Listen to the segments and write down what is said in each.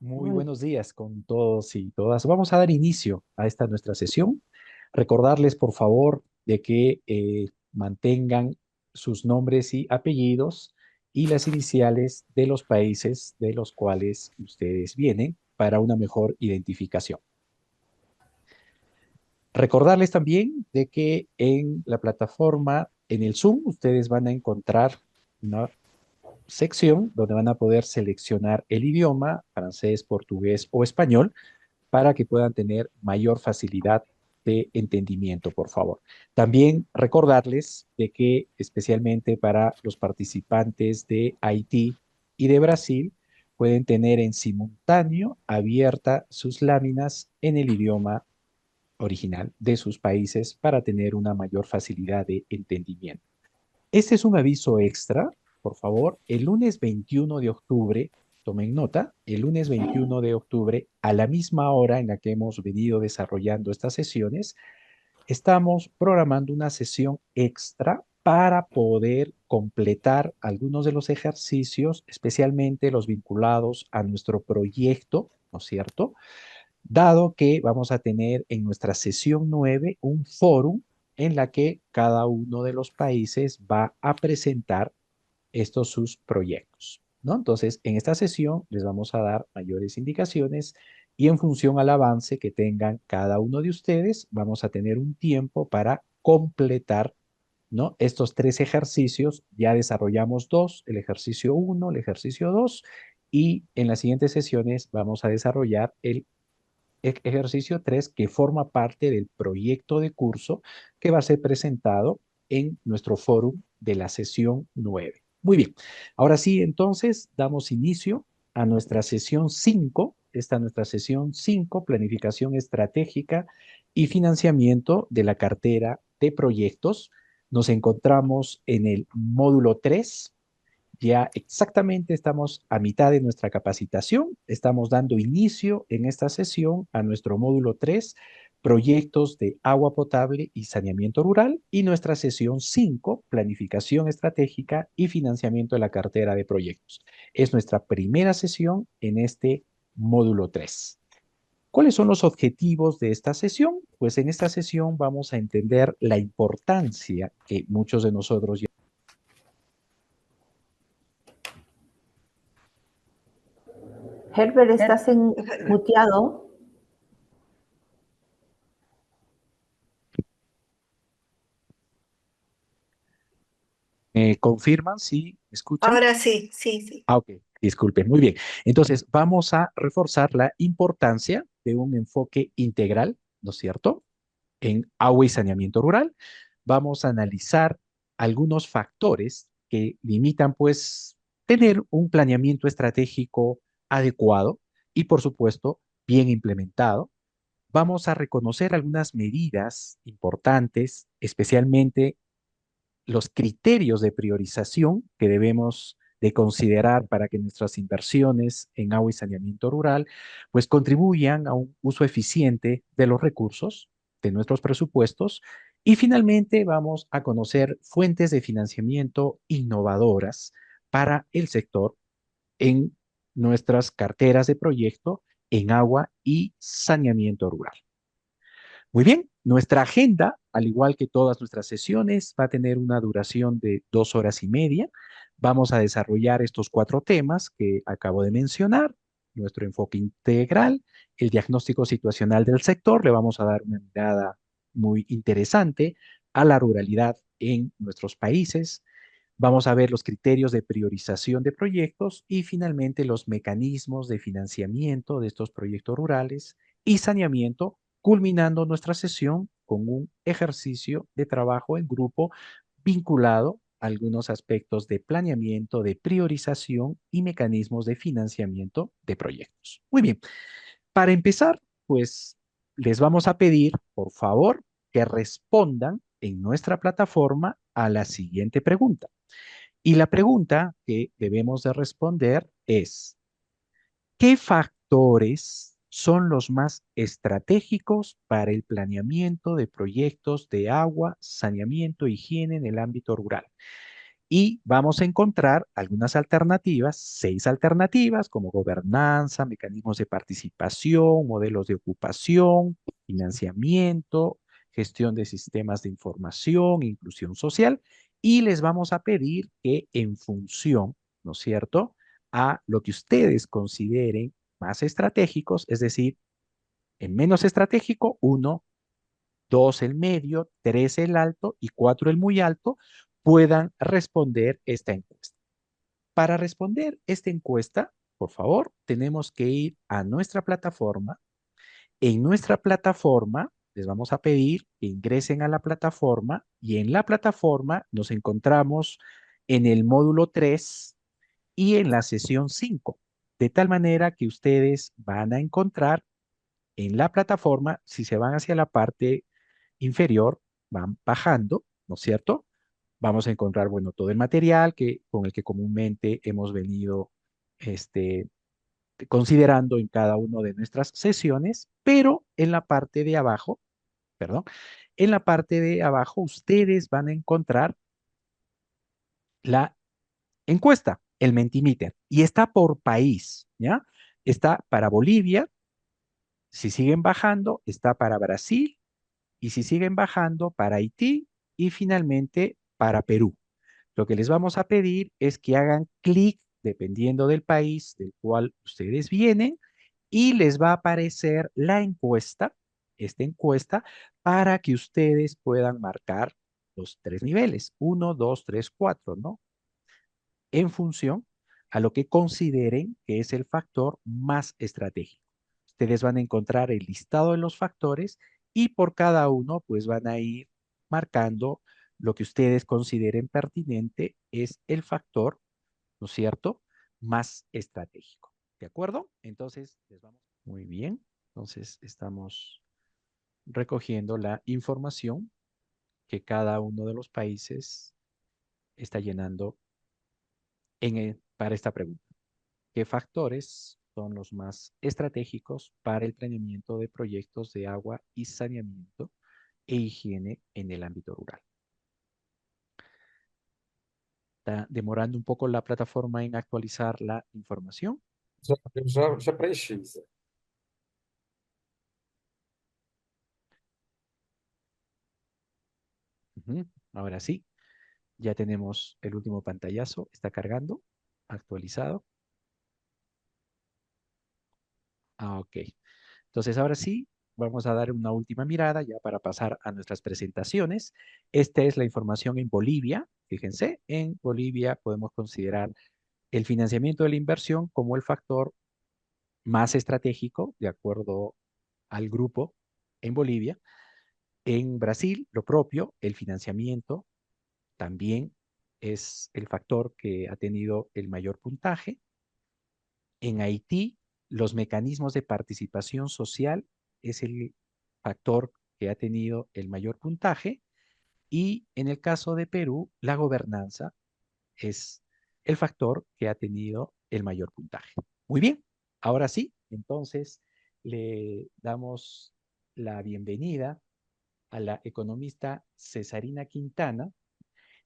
Muy Muy buenos días con todos y todas. Vamos a dar inicio a esta nuestra sesión. Recordarles, por favor, de que mantengan sus nombres y apellidos y las iniciales de los países de los cuales ustedes vienen para una mejor identificación. Recordarles también de que en la plataforma, en el Zoom, ustedes van a encontrar una sección donde van a poder seleccionar el idioma, francés, portugués o español para que puedan tener mayor facilidad de entendimiento, por favor. También recordarles de que especialmente para los participantes de Haití y de Brasil, pueden tener en simultáneo abierta sus láminas en el idioma original de sus países para tener una mayor facilidad de entendimiento. Este es un aviso extra, por favor. El lunes 21 de octubre, tomen nota, el lunes 21 de octubre, a la misma hora en la que hemos venido desarrollando estas sesiones, estamos programando una sesión extra para poder completar algunos de los ejercicios, especialmente los vinculados a nuestro proyecto, ¿no es cierto? Dado que vamos a tener en nuestra sesión 9 un fórum en la que cada uno de los países va a presentar estos sus proyectos, ¿no? Entonces, en esta sesión les vamos a dar mayores indicaciones y en función al avance que tengan cada uno de ustedes, vamos a tener un tiempo para completar, ¿no? Estos tres ejercicios. Ya desarrollamos dos, el ejercicio uno, el ejercicio 2, y en las siguientes sesiones vamos a desarrollar el ejercicio 3 que forma parte del proyecto de curso que va a ser presentado en nuestro foro de la sesión 9. Muy bien, ahora sí, entonces damos inicio a nuestra sesión 5. Esta nuestra sesión 5, planificación estratégica y financiamiento de la cartera de proyectos. Nos encontramos en el módulo 3. Ya exactamente estamos a mitad de nuestra capacitación. Estamos dando inicio en esta sesión a nuestro módulo 3, proyectos de agua potable y saneamiento rural, y nuestra sesión 5, planificación estratégica y financiamiento de la cartera de proyectos. Es nuestra primera sesión en este módulo 3. ¿Cuáles son los objetivos de esta sesión? Pues en esta sesión vamos a entender la importancia que muchos de nosotros ya Herbert, estás muteado. confirman si me escuchan. Ahora sí, sí, sí. Ah, ok, disculpen, muy bien. Entonces, vamos a reforzar la importancia de un enfoque integral, ¿no es cierto?, en agua y saneamiento rural. Vamos a analizar algunos factores que limitan, pues, tener un planeamiento estratégico adecuado y, por supuesto, bien implementado. Vamos a reconocer algunas medidas importantes, especialmente los criterios de priorización que debemos de considerar para que nuestras inversiones en agua y saneamiento rural pues contribuyan a un uso eficiente de los recursos de nuestros presupuestos. Y finalmente vamos a conocer fuentes de financiamiento innovadoras para el sector en nuestras carteras de proyecto en agua y saneamiento rural. Muy bien, nuestra agenda, al igual que todas nuestras sesiones, va a tener una duración de 2 horas y media. Vamos a desarrollar estos cuatro temas que acabo de mencionar: nuestro enfoque integral, el diagnóstico situacional del sector. Le vamos a dar una mirada muy interesante a la ruralidad en nuestros países. Vamos a ver los criterios de priorización de proyectos y finalmente los mecanismos de financiamiento de estos proyectos rurales y saneamiento, culminando nuestra sesión con un ejercicio de trabajo en grupo vinculado a algunos aspectos de planeamiento, de priorización y mecanismos de financiamiento de proyectos. Muy bien, para empezar, pues les vamos a pedir, por favor, que respondan en nuestra plataforma a la siguiente pregunta. Y la pregunta que debemos de responder es: ¿qué factores son los más estratégicos para el planeamiento de proyectos de agua, saneamiento e higiene en el ámbito rural? y vamos a encontrar algunas alternativas, 6 alternativas, como gobernanza, mecanismos de participación, modelos de ocupación, financiamiento, gestión de sistemas de información, inclusión social, y les vamos a pedir que en función, ¿no es cierto?, a lo que ustedes consideren más estratégicos, es decir, en menos estratégico, 1, 2 el medio, 3 el alto y 4 el muy alto, puedan responder esta encuesta. Para responder esta encuesta, por favor, tenemos que ir a nuestra plataforma. En nuestra plataforma, les vamos a pedir que ingresen a la plataforma y en la plataforma nos encontramos en el módulo 3 y en la sesión 5, de tal manera que ustedes van a encontrar en la plataforma, si se van hacia la parte inferior, van bajando, ¿no es cierto? Vamos a encontrar, bueno, todo el material con el que comúnmente hemos venido este, considerando en cada una de nuestras sesiones, pero en la parte de abajo, perdón, en la parte de abajo ustedes van a encontrar la encuesta, el Mentimeter, y está por país, ¿ya? Está para Bolivia, si siguen bajando, está para Brasil, y si siguen bajando, para Haití, y finalmente para Perú. Lo que les vamos a pedir es que hagan clic, dependiendo del país del cual ustedes vienen, y les va a aparecer la encuesta, esta encuesta, para que ustedes puedan marcar los 3 niveles, 1, 2, 3, 4, ¿no? En función a lo que consideren que es el factor más estratégico. Ustedes van a encontrar el listado de los factores y por cada uno pues van a ir marcando lo que ustedes consideren pertinente es el factor, ¿no es cierto?, más estratégico. ¿De acuerdo? Entonces, les vamos. Muy bien. Entonces, estamos recogiendo la información que cada uno de los países está llenando para esta pregunta. ¿Qué factores son los más estratégicos para el planeamiento de proyectos de agua y saneamiento e higiene en el ámbito rural? Está demorando un poco la plataforma en actualizar la información. Já preenchi, Zé. Ujú. Ahora sí, ya tenemos el último pantallazo. Está cargando, actualizado. Ok. Entonces, ahora sí, vamos a dar una última mirada ya para pasar a nuestras presentaciones. Esta es la información en Bolivia. Fíjense, en Bolivia podemos considerar el financiamiento de la inversión como el factor más estratégico, de acuerdo al grupo en Bolivia. En Brasil, lo propio, el financiamiento también es el factor que ha tenido el mayor puntaje. En Haití, los mecanismos de participación social es el factor que ha tenido el mayor puntaje. Y en el caso de Perú, la gobernanza es el factor que ha tenido el mayor puntaje. Muy bien, ahora sí, entonces le damos la bienvenida a la economista Cesarina Quintana,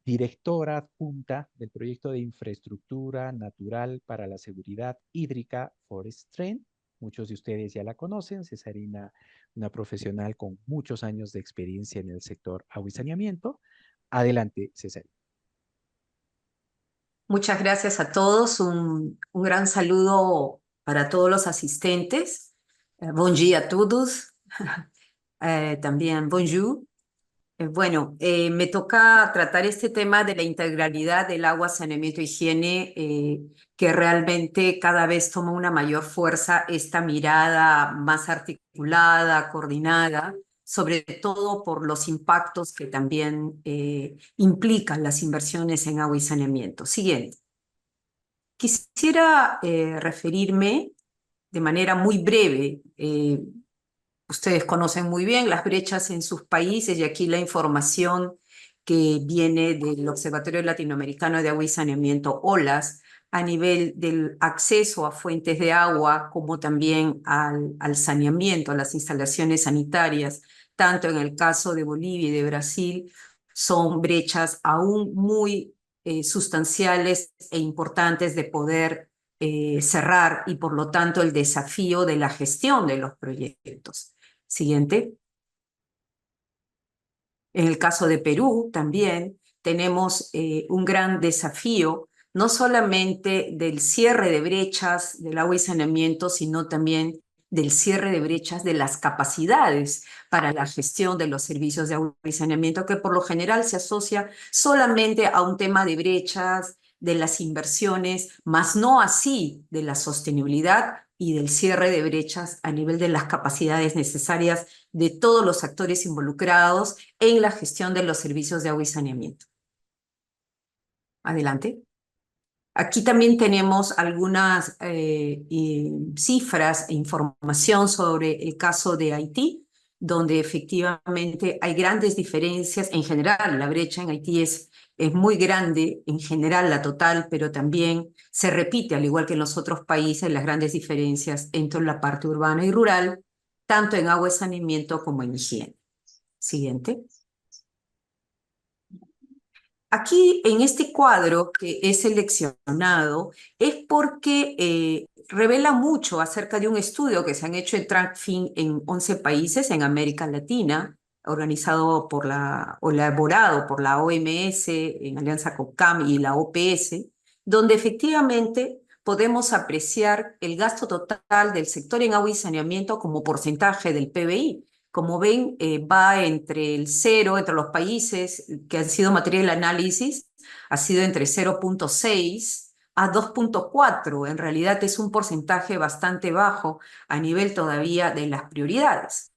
directora adjunta del proyecto de infraestructura natural para la seguridad hídrica Forestren. Muchos de ustedes ya la conocen, Cesarina, una profesional con muchos años de experiencia en el sector agua y saneamiento. Adelante, Cesarina. Muchas gracias a todos. Un gran saludo para todos los asistentes. Bom dia a todos. También bonjour. Bueno, me toca tratar este tema de la integralidad del agua, saneamiento e higiene, que realmente cada vez toma una mayor fuerza esta mirada más articulada, coordinada, sobre todo por los impactos que también implican las inversiones en agua y saneamiento. Siguiente. Quisiera referirme de manera muy breve. Ustedes conocen muy bien las brechas en sus países y aquí la información que viene del Observatorio Latinoamericano de Agua y Saneamiento, OLAS, a nivel del acceso a fuentes de agua, como también al saneamiento, a las instalaciones sanitarias, tanto en el caso de Bolivia y de Brasil, son brechas aún muy sustanciales e importantes de poder cerrar y por lo tanto el desafío de la gestión de los proyectos. Siguiente. En el caso de Perú también tenemos un gran desafío, no solamente del cierre de brechas del agua y saneamiento, sino también del cierre de brechas de las capacidades para la gestión de los servicios de agua y saneamiento, que por lo general se asocia solamente a un tema de brechas, de las inversiones, más no así de la sostenibilidad y del cierre de brechas a nivel de las capacidades necesarias de todos los actores involucrados en la gestión de los servicios de agua y saneamiento. Adelante. Aquí también tenemos algunas cifras e información sobre el caso de Haití, donde efectivamente hay grandes diferencias. En general, la brecha en Haití es muy grande, en general la total, pero también se repite, al igual que en los otros países, las grandes diferencias entre la parte urbana y rural, tanto en agua y saneamiento como en higiene. Siguiente. Aquí, en este cuadro que he seleccionado, es porque revela mucho acerca de un estudio que se han hecho en TRACFIN en 11 países en América Latina, organizado por o elaborado por la OMS en alianza con CAM y la OPS, donde efectivamente podemos apreciar el gasto total del sector en agua y saneamiento como porcentaje del PBI. Como ven, va entre el 0, entre los países que han sido materia del análisis, ha sido entre 0,6 a 2,4. En realidad es un porcentaje bastante bajo a nivel todavía de las prioridades.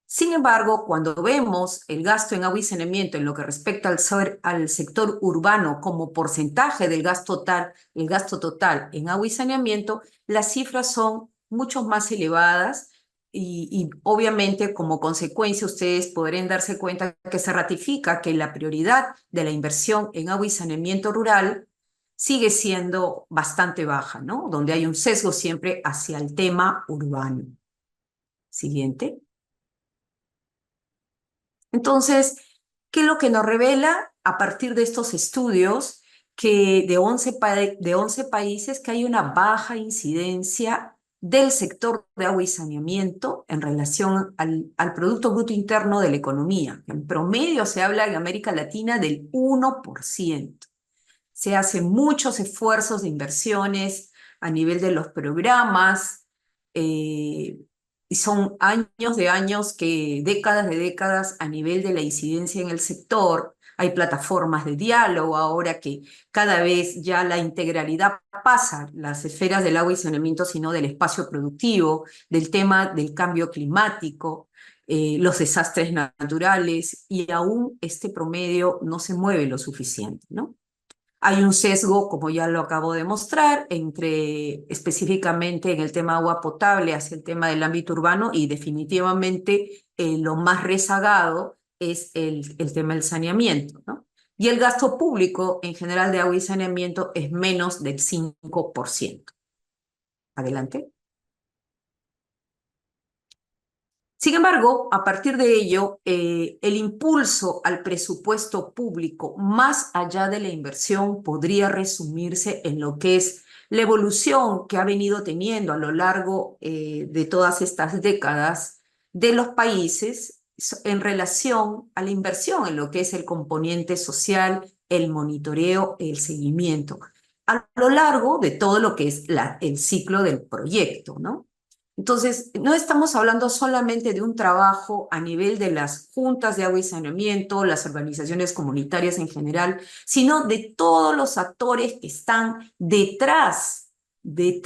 Sin embargo, cuando vemos el gasto en agua y saneamiento en lo que respecta al sector urbano como porcentaje del gasto total en agua y saneamiento, las cifras son mucho más elevadas y obviamente como consecuencia ustedes podrán darse cuenta que se ratifica que la prioridad de la inversión en agua y saneamiento rural sigue siendo bastante baja, ¿no? Donde hay un sesgo siempre hacia el tema urbano. Siguiente. Entonces, ¿qué es lo que nos revela a partir de estos estudios? Que de 11 países que hay una baja incidencia del sector de agua y saneamiento en relación al Producto Bruto Interno de la economía. En promedio se habla en América Latina del 1%. Se hacen muchos esfuerzos de inversiones a nivel de los programas, y son años de años, décadas de décadas a nivel de la incidencia en el sector. Hay plataformas de diálogo ahora que cada vez ya la integralidad pasa las esferas del agua y saneamiento, sino del espacio productivo, del tema del cambio climático, los desastres naturales, y aún este promedio no se mueve lo suficiente, ¿no? Hay un sesgo, como ya lo acabo de mostrar, específicamente en el tema agua potable hacia el tema del ámbito urbano, y definitivamente lo más rezagado es el tema del saneamiento, ¿no? Y el gasto público en general de agua y saneamiento es menos del 5%. Adelante. Sin embargo, a partir de ello, el impulso al presupuesto público, más allá de la inversión, podría resumirse en lo que es la evolución que ha venido teniendo a lo largo de todas estas décadas de los países en relación a la inversión en lo que es el componente social, el monitoreo, el seguimiento, a lo largo de todo lo que es el ciclo del proyecto, ¿no? Entonces, no estamos hablando solamente de un trabajo a nivel de las juntas de agua y saneamiento, las organizaciones comunitarias en general, sino de todos los actores que están detrás de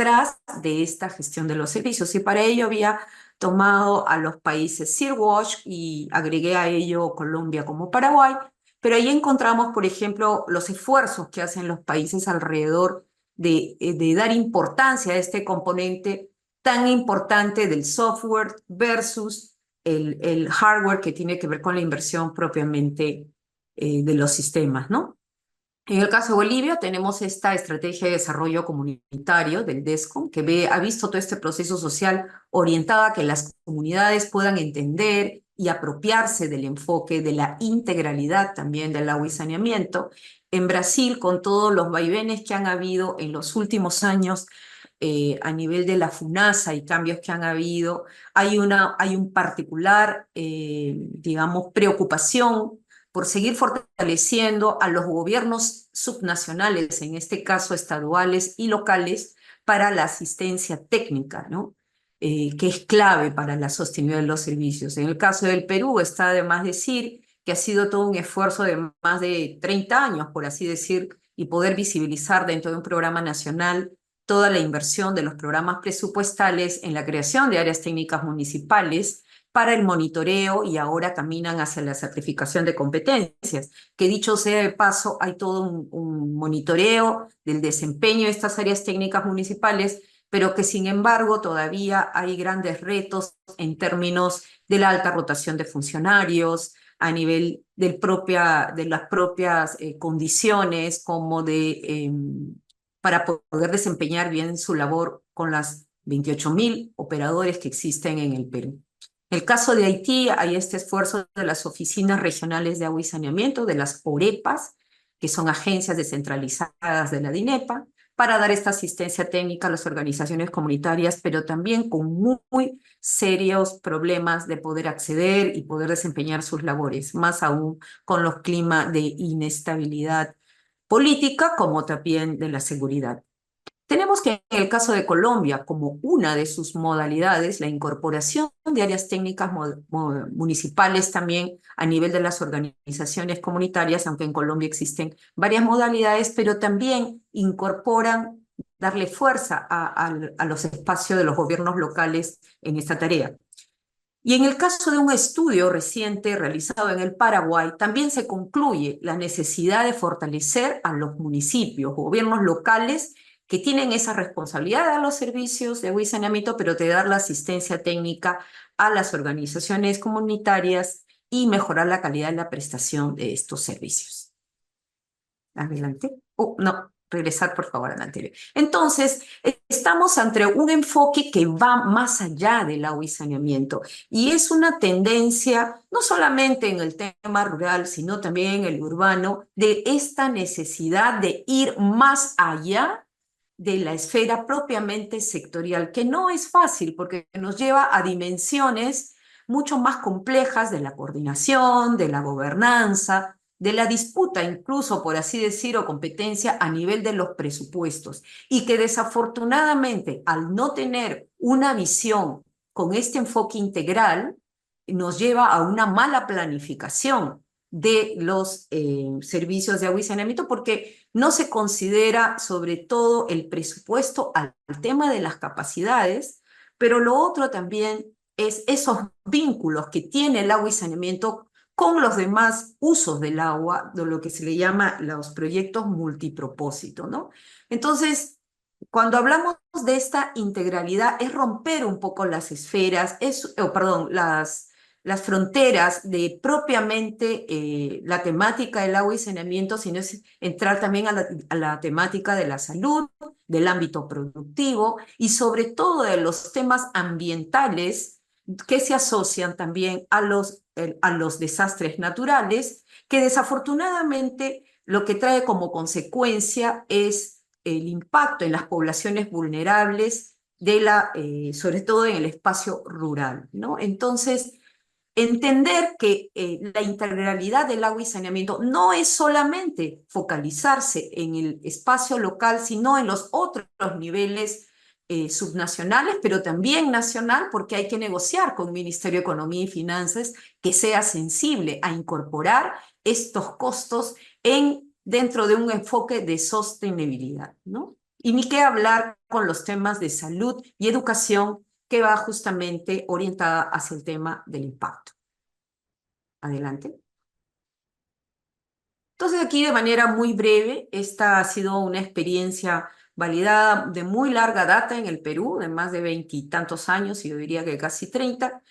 esta gestión de los servicios. Y para ello había tomado a los países CIRWASH y agregué a ello Colombia como Paraguay, pero ahí encontramos, por ejemplo, los esfuerzos que hacen los países alrededor de dar importancia a este componente tan importante del software versus el hardware que tiene que ver con la inversión propiamente de los sistemas, ¿no? En el caso de Bolivia tenemos esta estrategia de desarrollo comunitario del DESCOM que ha visto todo este proceso social orientado a que las comunidades puedan entender y apropiarse del enfoque de la integralidad también del agua y saneamiento. En Brasil, con todos los vaivenes que han habido en los últimos años a nivel de la FUNASA y cambios que han habido, hay un particular, digamos, preocupación por seguir fortaleciendo a los gobiernos subnacionales, en este caso estaduales y locales, para la asistencia técnica, ¿no? Que es clave para la sostenibilidad de los servicios. En el caso del Perú, está de más decir que ha sido todo un esfuerzo de más de 30 años, por así decir, y poder visibilizar dentro de un programa nacional toda la inversión de los programas presupuestales en la creación de áreas técnicas municipales para el monitoreo y ahora caminan hacia la certificación de competencias, que dicho sea de paso, hay todo un monitoreo del desempeño de estas áreas técnicas municipales, pero que sin embargo todavía hay grandes retos en términos de la alta rotación de funcionarios, a nivel de las propias condiciones como para poder desempeñar bien su labor con las 28.000 operadores que existen en el Perú. En el caso de Haití, hay este esfuerzo de las oficinas regionales de agua y saneamiento, de las OREPAS, que son agencias descentralizadas de la DINEPA, para dar esta asistencia técnica a las organizaciones comunitarias, pero también con muy serios problemas de poder acceder y poder desempeñar sus labores, más aún con los climas de inestabilidad política como también de la seguridad. Tenemos que en el caso de Colombia, como una de sus modalidades, la incorporación de áreas técnicas municipales también a nivel de las organizaciones comunitarias, aunque en Colombia existen varias modalidades, pero también incorporan darle fuerza a los espacios de los gobiernos locales en esta tarea. Y en el caso de un estudio reciente realizado en el Paraguay, también se concluye la necesidad de fortalecer a los municipios, gobiernos locales que tienen esa responsabilidad de dar los servicios de agua y saneamiento, pero de dar la asistencia técnica a las organizaciones comunitarias y mejorar la calidad de la prestación de estos servicios. Adelante. No, regresar por favor al anterior. Entonces, estamos ante un enfoque que va más allá del agua y saneamiento y es una tendencia, no solamente en el tema rural, sino también en el urbano, de esta necesidad de ir más allá de la esfera propiamente sectorial, que no es fácil porque nos lleva a dimensiones mucho más complejas de la coordinación, de la gobernanza, de la disputa incluso, por así decir, o competencia a nivel de los presupuestos, y que desafortunadamente al no tener una visión con este enfoque integral, nos lleva a una mala planificación de los servicios de agua y saneamiento porque no se considera sobre todo el presupuesto al tema de las capacidades, pero lo otro también es esos vínculos que tiene el agua y saneamiento con los demás usos del agua, de lo que se le llama los proyectos multipropósito, ¿no? Entonces, cuando hablamos de esta integralidad, es romper un poco las esferas, las fronteras de propiamente la temática del agua y saneamiento, sino es entrar también a la temática de la salud, del ámbito productivo y sobre todo de los temas ambientales que se asocian también a los desastres naturales, que desafortunadamente lo que trae como consecuencia es el impacto en las poblaciones vulnerables, sobre todo en el espacio rural, ¿no? Entonces, entender que la integralidad del agua y saneamiento no es solamente focalizarse en el espacio local, sino en los otros niveles subnacionales, pero también nacional, porque hay que negociar con el Ministerio de Economía y Finanzas que sea sensible a incorporar estos costos dentro de un enfoque de sostenibilidad, ¿no? Y ni qué hablar con los temas de salud y educación que va justamente orientada hacia el tema del impacto. Adelante. Entonces aquí de manera muy breve, esta ha sido una experiencia validada de muy larga data en el Perú, de más de 20 y tantos años, y yo diría que casi 30,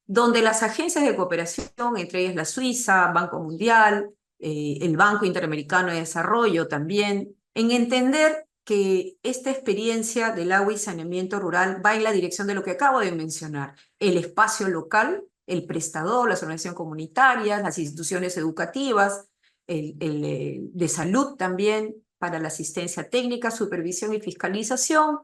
donde las agencias de cooperación, entre ellas la Suiza, Banco Mundial, el Banco Interamericano de Desarrollo también, en entender que esta experiencia del agua y saneamiento rural va en la dirección de lo que acabo de mencionar, el espacio local, el prestador, las organizaciones comunitarias, las instituciones educativas, de salud también, para la asistencia técnica, supervisión y fiscalización.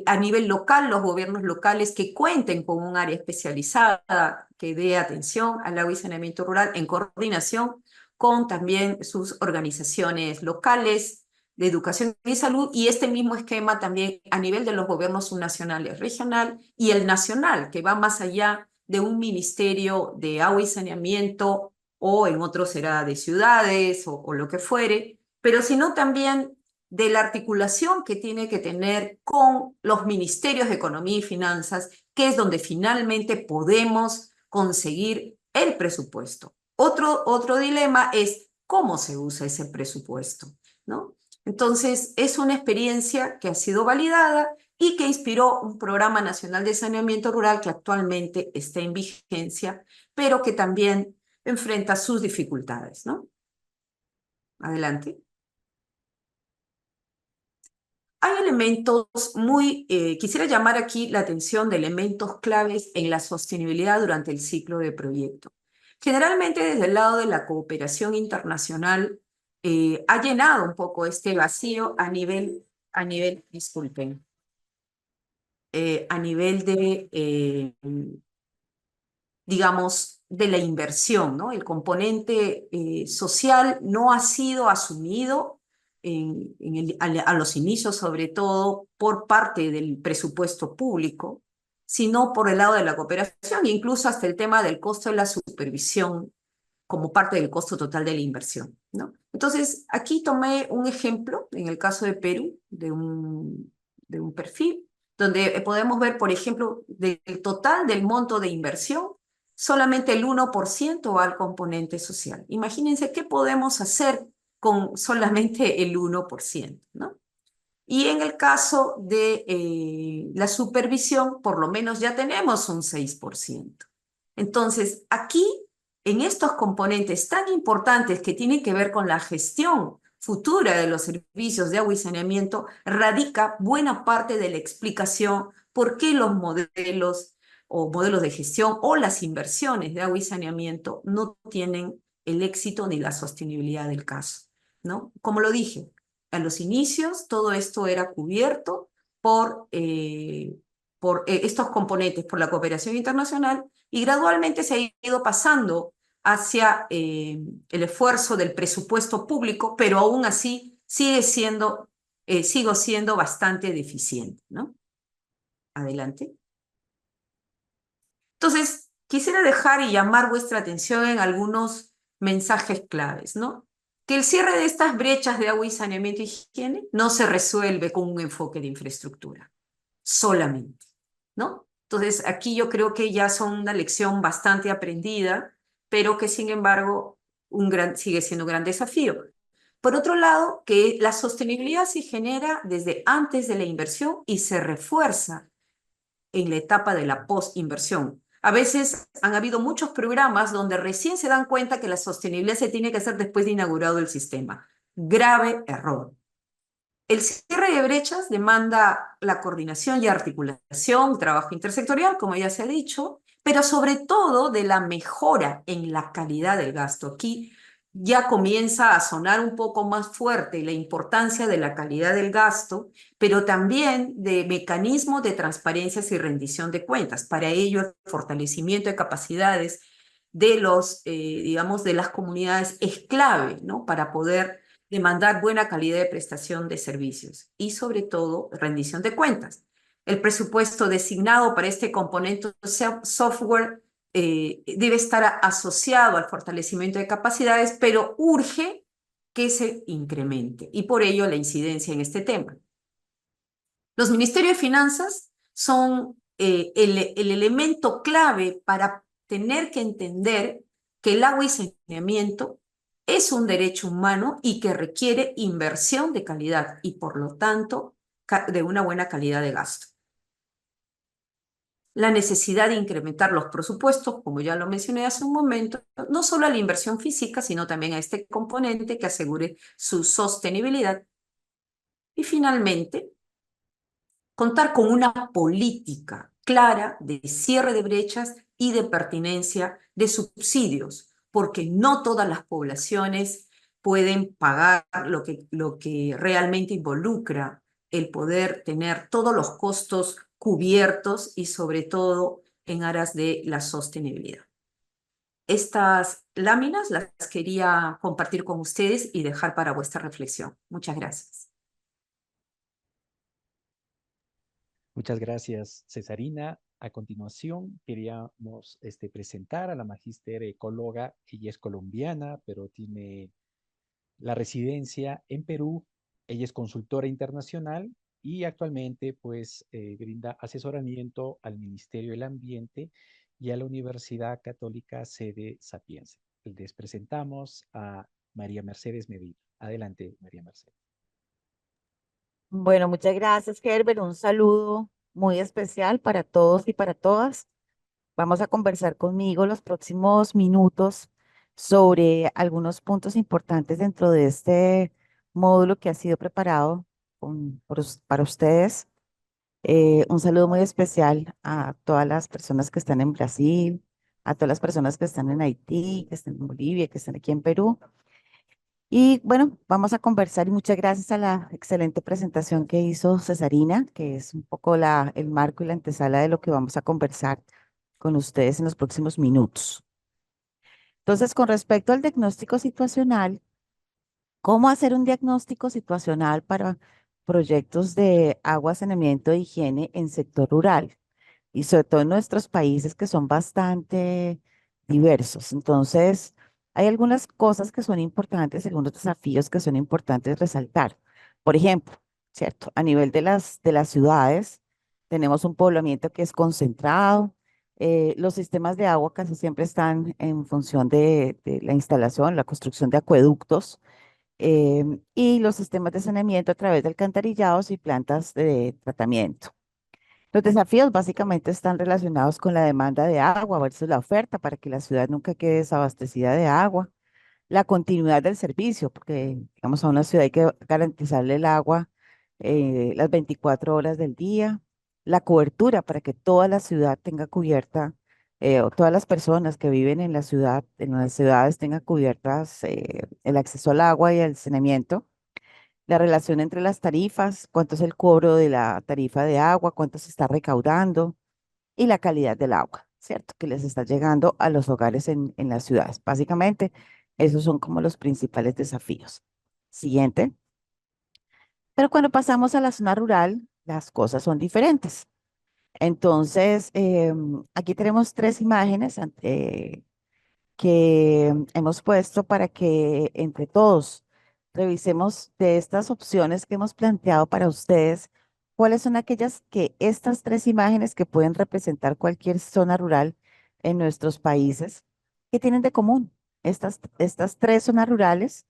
A nivel local, los gobiernos locales que cuenten con un área especializada que dé atención al agua y saneamiento rural en coordinación con también sus organizaciones locales de educación y salud, y este mismo esquema también a nivel de los gobiernos subnacionales, regional y el nacional, que va más allá de un ministerio de agua y saneamiento, o en otros será de ciudades o lo que fuere, pero sino también de la articulación que tiene que tener con los ministerios de Economía y Finanzas, que es donde finalmente podemos conseguir el presupuesto. Otro dilema es cómo se usa ese presupuesto, ¿no? Entonces, es una experiencia que ha sido validada y que inspiró un programa nacional de saneamiento rural que actualmente está en vigencia, pero que también enfrenta sus dificultades, ¿no? Adelante. Hay elementos quisiera llamar aquí la atención de elementos claves en la sostenibilidad durante el ciclo de proyecto. Generalmente desde el lado de la cooperación internacional ha llenado un poco este vacío disculpen, a nivel de, digamos, de la inversión, ¿no? El componente social no ha sido asumido a los inicios, sobre todo por parte del presupuesto público, sino por el lado de la cooperación, incluso hasta el tema del costo de la supervisión como parte del costo total de la inversión, ¿no? Entonces, aquí tomé un ejemplo, en el caso de Perú, de un perfil, donde podemos ver, por ejemplo, del total del monto de inversión, solamente el 1% va al componente social. Imagínense qué podemos hacer con solamente el 1%, ¿no? Y en el caso de la supervisión, por lo menos ya tenemos un 6%. Entonces, aquí, en estos componentes tan importantes que tienen que ver con la gestión futura de los servicios de agua y saneamiento, radica buena parte de la explicación por qué los modelos o modelos de gestión o las inversiones de agua y saneamiento no tienen el éxito ni la sostenibilidad del caso, ¿no? Como lo dije, a los inicios todo esto era cubierto por estos componentes, por la cooperación internacional, y gradualmente se ha ido pasando hacia el esfuerzo del presupuesto público, pero aún así sigo siendo bastante deficiente, ¿no? Adelante. Entonces, quisiera dejar y llamar vuestra atención en algunos mensajes claves, ¿no? Que el cierre de estas brechas de agua y saneamiento y higiene no se resuelve con un enfoque de infraestructura, solamente, ¿no? Entonces, aquí yo creo que ya son una lección bastante aprendida, pero que sin embargo sigue siendo un gran desafío. Por otro lado, que la sostenibilidad se genera desde antes de la inversión y se refuerza en la etapa de la post-inversión. A veces han habido muchos programas donde recién se dan cuenta que la sostenibilidad se tiene que hacer después de inaugurado el sistema. Grave error. El cierre de brechas demanda la coordinación y articulación, trabajo intersectorial, como ya se ha dicho, pero sobre todo de la mejora en la calidad del gasto. Aquí ya comienza a sonar un poco más fuerte la importancia de la calidad del gasto, pero también de mecanismos de transparencia y rendición de cuentas. Para ello, el fortalecimiento de capacidades de digamos, de las comunidades es clave, ¿no? Para poder demandar buena calidad de prestación de servicios y, sobre todo, rendición de cuentas. El presupuesto designado para este componente software debe estar asociado al fortalecimiento de capacidades, pero urge que se incremente, y por ello la incidencia en este tema. Los ministerios de finanzas son el elemento clave para tener que entender que el agua y saneamiento es un derecho humano y que requiere inversión de calidad y, por lo tanto, de una buena calidad de gasto. La necesidad de incrementar los presupuestos, como ya lo mencioné hace un momento, no solo a la inversión física, sino también a este componente que asegure su sostenibilidad. Y finalmente, contar con una política clara de cierre de brechas y de pertinencia de subsidios, porque no todas las poblaciones pueden pagar lo que realmente involucra el poder tener todos los costos cubiertos y sobre todo en aras de la sostenibilidad. Estas láminas las quería compartir con ustedes y dejar para vuestra reflexión. Muchas gracias. Muchas gracias, Cesarina. A continuación, queríamos presentar a la magíster ecóloga. Ella es colombiana, pero tiene la residencia en Perú. Ella es consultora internacional y actualmente pues brinda asesoramiento al Ministerio del Ambiente y a la Universidad Católica Sede Sapienza. Les presentamos a María Mercedes Medina. Adelante, María Mercedes. Bueno, muchas gracias, Herbert. Un saludo muy especial para todos y para todas. Vamos a conversar conmigo los próximos minutos sobre algunos puntos importantes dentro de este módulo que ha sido preparado para ustedes. Un saludo muy especial a todas las personas que están en Brasil, a todas las personas que están en Haití, que están en Bolivia, que están aquí en Perú. Y bueno, vamos a conversar y muchas gracias a la excelente presentación que hizo Cesarina, que es un poco el marco y la antesala de lo que vamos a conversar con ustedes en los próximos minutos. Entonces, con respecto al diagnóstico situacional, ¿cómo hacer un diagnóstico situacional para proyectos de agua, saneamiento e higiene en sector rural? Y sobre todo en nuestros países que son bastante diversos. Entonces, hay algunas cosas que son importantes, algunos desafíos que son importantes resaltar. Por ejemplo, ¿cierto? A nivel de las ciudades, tenemos un poblamiento que es concentrado. Los sistemas de agua casi siempre están en función de la instalación, la construcción de acueductos y los sistemas de saneamiento a través de alcantarillados y plantas de tratamiento. Los desafíos básicamente están relacionados con la demanda de agua versus la oferta para que la ciudad nunca quede desabastecida de agua, la continuidad del servicio, porque digamos a una ciudad hay que garantizarle el agua las 24 horas del día, la cobertura para que toda la ciudad tenga cubierta, o todas las personas que viven en la ciudad, en las ciudades tengan cubiertas el acceso al agua y al saneamiento, la relación entre las tarifas, cuánto es el cobro de la tarifa de agua, cuánto se está recaudando y la calidad del agua, ¿cierto? Que les está llegando a los hogares en las ciudades. Básicamente, esos son como los principales desafíos. Siguiente. Pero cuando pasamos a la zona rural, las cosas son diferentes. Entonces, aquí tenemos tres imágenes que hemos puesto para que entre todos revisemos de estas opciones que hemos planteado para ustedes, cuáles son aquellas que estas tres imágenes que pueden representar cualquier zona rural en nuestros países, que tienen de común. Estas tres zonas rurales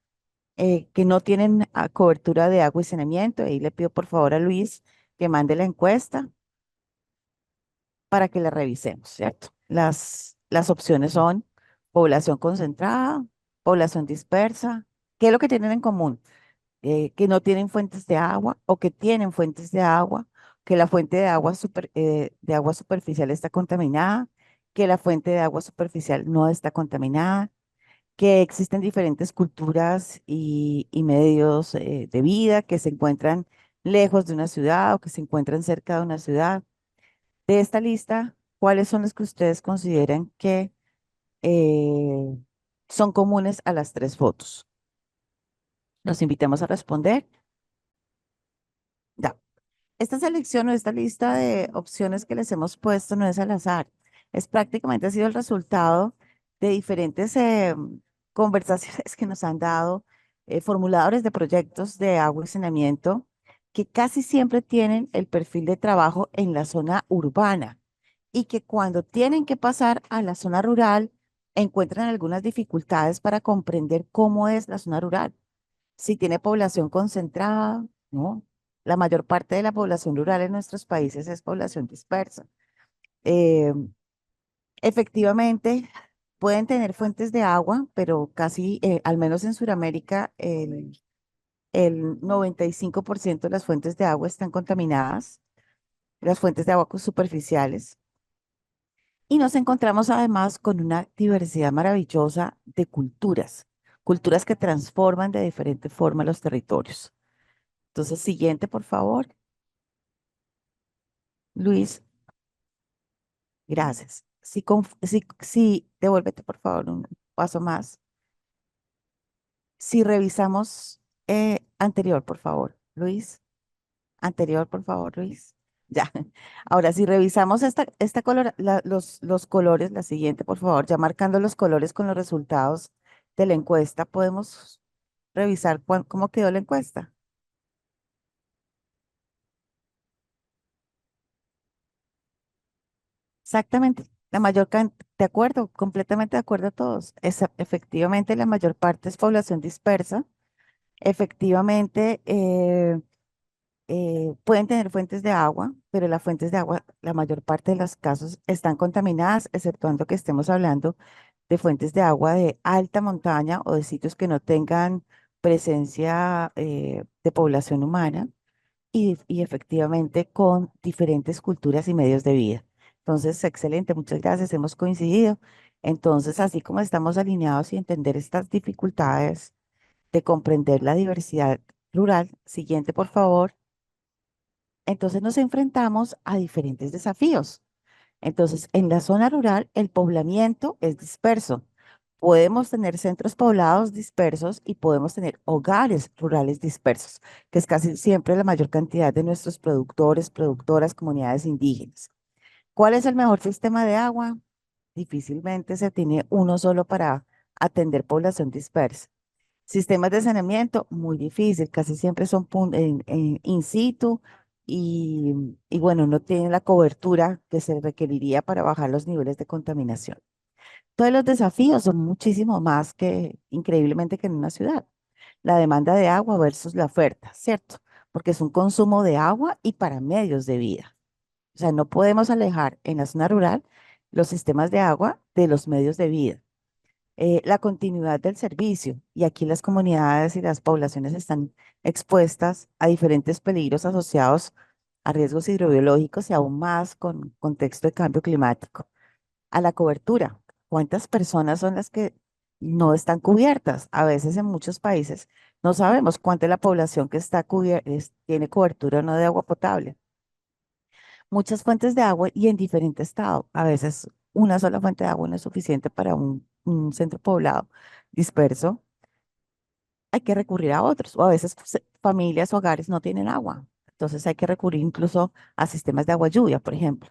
que no tienen cobertura de agua y saneamiento. Ahí le pido por favor a Luis que mande la encuesta para que la revisemos, ¿cierto? Las opciones son población concentrada, población dispersa. ¿Qué es lo que tienen en común? Que no tienen fuentes de agua o que tienen fuentes de agua, que la fuente de agua superficial está contaminada, que la fuente de agua superficial no está contaminada, que existen diferentes culturas y medios de vida que se encuentran lejos de una ciudad o que se encuentran cerca de una ciudad. De esta lista, ¿cuáles son los que ustedes consideran que eh, son comunes a las tres fotos? Los invitamos a responder. Ya. Esta selección o esta lista de opciones que les hemos puesto no es al azar. Es prácticamente ha sido el resultado de diferentes conversaciones que nos han dado formuladores de proyectos de agua y saneamiento que casi siempre tienen el perfil de trabajo en la zona urbana y que cuando tienen que pasar a la zona rural encuentran algunas dificultades para comprender cómo es la zona rural. Si tiene población concentrada, ¿no? La mayor parte de la población rural en nuestros países es población dispersa. Eh, Efectivamente, pueden tener fuentes de agua, pero casi, al menos en Sudamérica, el 95% de las fuentes de agua están contaminadas, las fuentes de agua superficiales. Y nos encontramos además con una diversidad maravillosa de culturas, culturas que transforman de diferente forma los territorios. Entonces, siguiente, por favor. Luis, gracias. Si, devuélvete, por favor, un paso más. Si revisamos anterior, por favor, Luis. Anterior, por favor, Luis. Ya. Ahora, si revisamos los colores, la siguiente, por favor, ya marcando los colores con los resultados de la encuesta, podemos revisar cómo quedó la encuesta. Exactamente. De acuerdo, completamente de acuerdo a todos. Efectivamente, la mayor parte es población dispersa. Efectivamente, pueden tener fuentes de agua, pero las fuentes de agua, la mayor parte de los casos están contaminadas, exceptuando que estemos hablando de fuentes de agua de alta montaña o de sitios que no tengan presencia de población humana y efectivamente con diferentes culturas y medios de vida. Entonces, excelente, muchas gracias, hemos coincidido. Entonces, así como estamos alineados y entender estas dificultades de comprender la diversidad rural, siguiente, por favor. Entonces nos enfrentamos a diferentes desafíos. Entonces, en la zona rural, el poblamiento es disperso. Podemos tener centros poblados dispersos y podemos tener hogares rurales dispersos, que es casi siempre la mayor cantidad de nuestros productores, productoras, comunidades indígenas. ¿Cuál es el mejor sistema de agua? Difícilmente se tiene uno solo para atender población dispersa. Sistemas de saneamiento, muy difícil, casi siempre son in situ y bueno, no tienen la cobertura que se requeriría para bajar los niveles de contaminación. Todos los desafíos son muchísimo más que increíblemente que en una ciudad. La demanda de agua versus la oferta, ¿cierto? Porque es un consumo de agua y para medios de vida. O sea, no podemos alejar en la zona rural los sistemas de agua de los medios de vida. La continuidad del servicio. Y aquí las comunidades y las poblaciones están expuestas a diferentes peligros asociados a riesgos hidrobiológicos y aún más con contexto de cambio climático. A la cobertura. ¿Cuántas personas son las que no están cubiertas? A veces en muchos países no sabemos cuánta es la población que está tiene cobertura o no de agua potable. Muchas fuentes de agua y en diferente estado. A veces una sola fuente de agua no es suficiente para un centro poblado disperso. Hay que recurrir a otros. O a veces familias o hogares no tienen agua. Entonces hay que recurrir incluso a sistemas de agua lluvia, por ejemplo.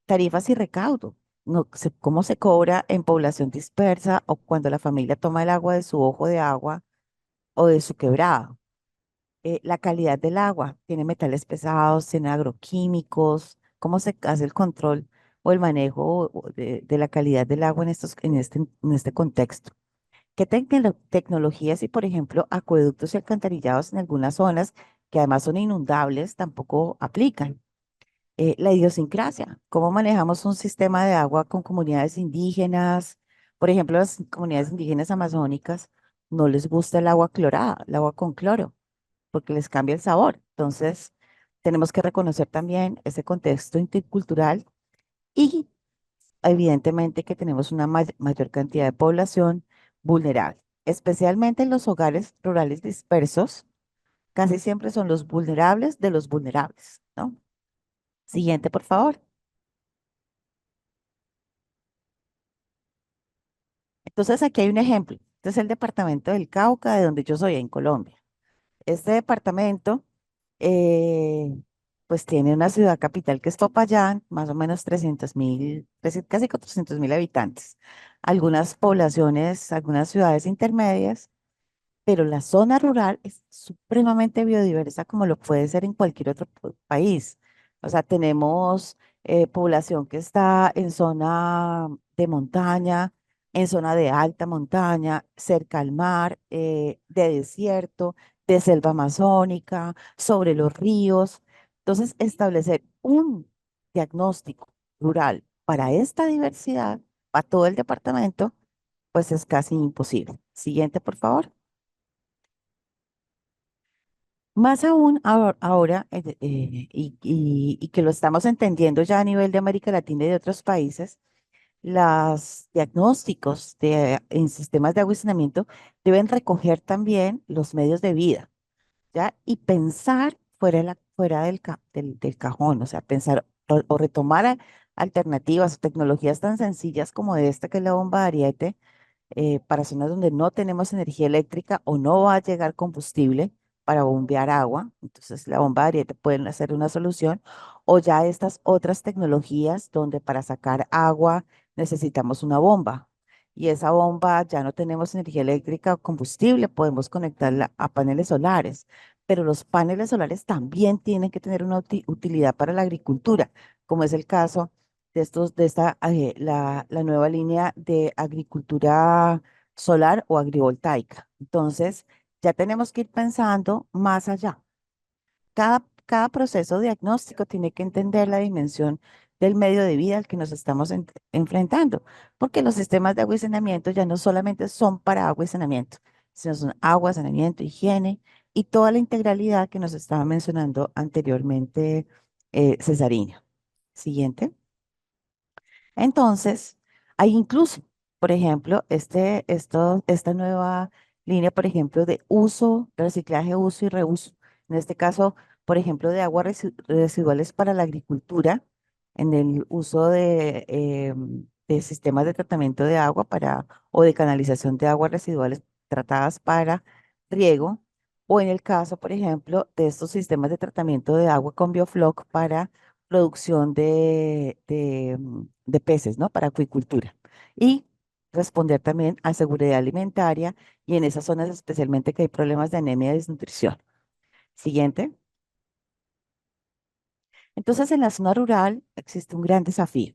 Tarifas y recaudo. No, ¿cómo se cobra en población dispersa o cuando la familia toma el agua de su ojo de agua o de su quebrada? La calidad del agua, tiene metales pesados, tiene agroquímicos, cómo se hace el control o el manejo de la calidad del agua en este contexto. ¿Qué tecnologías y, por ejemplo, acueductos y alcantarillados en algunas zonas que además son inundables tampoco aplican? La idiosincrasia, ¿cómo manejamos un sistema de agua con comunidades indígenas? Por ejemplo, las comunidades indígenas amazónicas no les gusta el agua clorada, el agua con cloro porque les cambia el sabor. Entonces, tenemos que reconocer también ese contexto intercultural y evidentemente que tenemos una mayor cantidad de población vulnerable, especialmente en los hogares rurales dispersos, casi siempre son los vulnerables de los vulnerables, ¿no? Siguiente, por favor. Entonces, aquí hay un ejemplo. Este es el departamento del Cauca, de donde yo soy, en Colombia. Este departamento, eh, pues tiene una ciudad capital que es Popayán, más o menos 300.000, casi 400.000 habitantes. Algunas poblaciones, algunas ciudades intermedias, pero la zona rural es supremamente biodiversa como lo puede ser en cualquier otro país. O sea, tenemos población que está en zona de montaña, en zona de alta montaña, cerca al mar, de desierto, de selva amazónica, sobre los ríos. Entonces, establecer un diagnóstico rural para esta diversidad, para todo el departamento, pues es casi imposible. Siguiente, por favor. Más aún ahora, y que lo estamos entendiendo ya a nivel de América Latina y de otros países, los diagnósticos en sistemas de agua y saneamiento deben recoger también los medios de vida, ¿ya? Y pensar fuera del cajón, o sea, pensar o retomar alternativas o tecnologías tan sencillas como esta que es la bomba de Ariete para zonas donde no tenemos energía eléctrica o no va a llegar combustible para bombear agua. Entonces, la bomba de Ariete pueden ser una solución. O ya estas otras tecnologías donde para sacar agua necesitamos una bomba. Y esa bomba ya no tenemos energía eléctrica o combustible, podemos conectarla a paneles solares. Pero los paneles solares también tienen que tener una utilidad para la agricultura, como es el caso la nueva línea de agricultura solar o agrivoltaica. Entonces, ya tenemos que ir pensando más allá. Cada proceso diagnóstico tiene que entender la dimensión del medio de vida al que nos estamos enfrentando, porque los sistemas de agua y saneamiento ya no solamente son para agua y saneamiento, sino son agua, saneamiento, higiene y toda la integralidad que nos estaba mencionando anteriormente, Cesarina. Siguiente. Entonces, hay incluso, por ejemplo, esta nueva línea, por ejemplo, de uso, reciclaje, uso y reuso. En este caso, por ejemplo, de aguas residuales para la agricultura, en el uso de sistemas de tratamiento de agua o de canalización de aguas residuales tratadas para riego, o en el caso, por ejemplo, de estos sistemas de tratamiento de agua con biofloc para producción de peces, ¿no? Para acuicultura. Y responder también a seguridad alimentaria y en esas zonas especialmente que hay problemas de anemia y desnutrición. Siguiente. Entonces, en la zona rural existe un gran desafío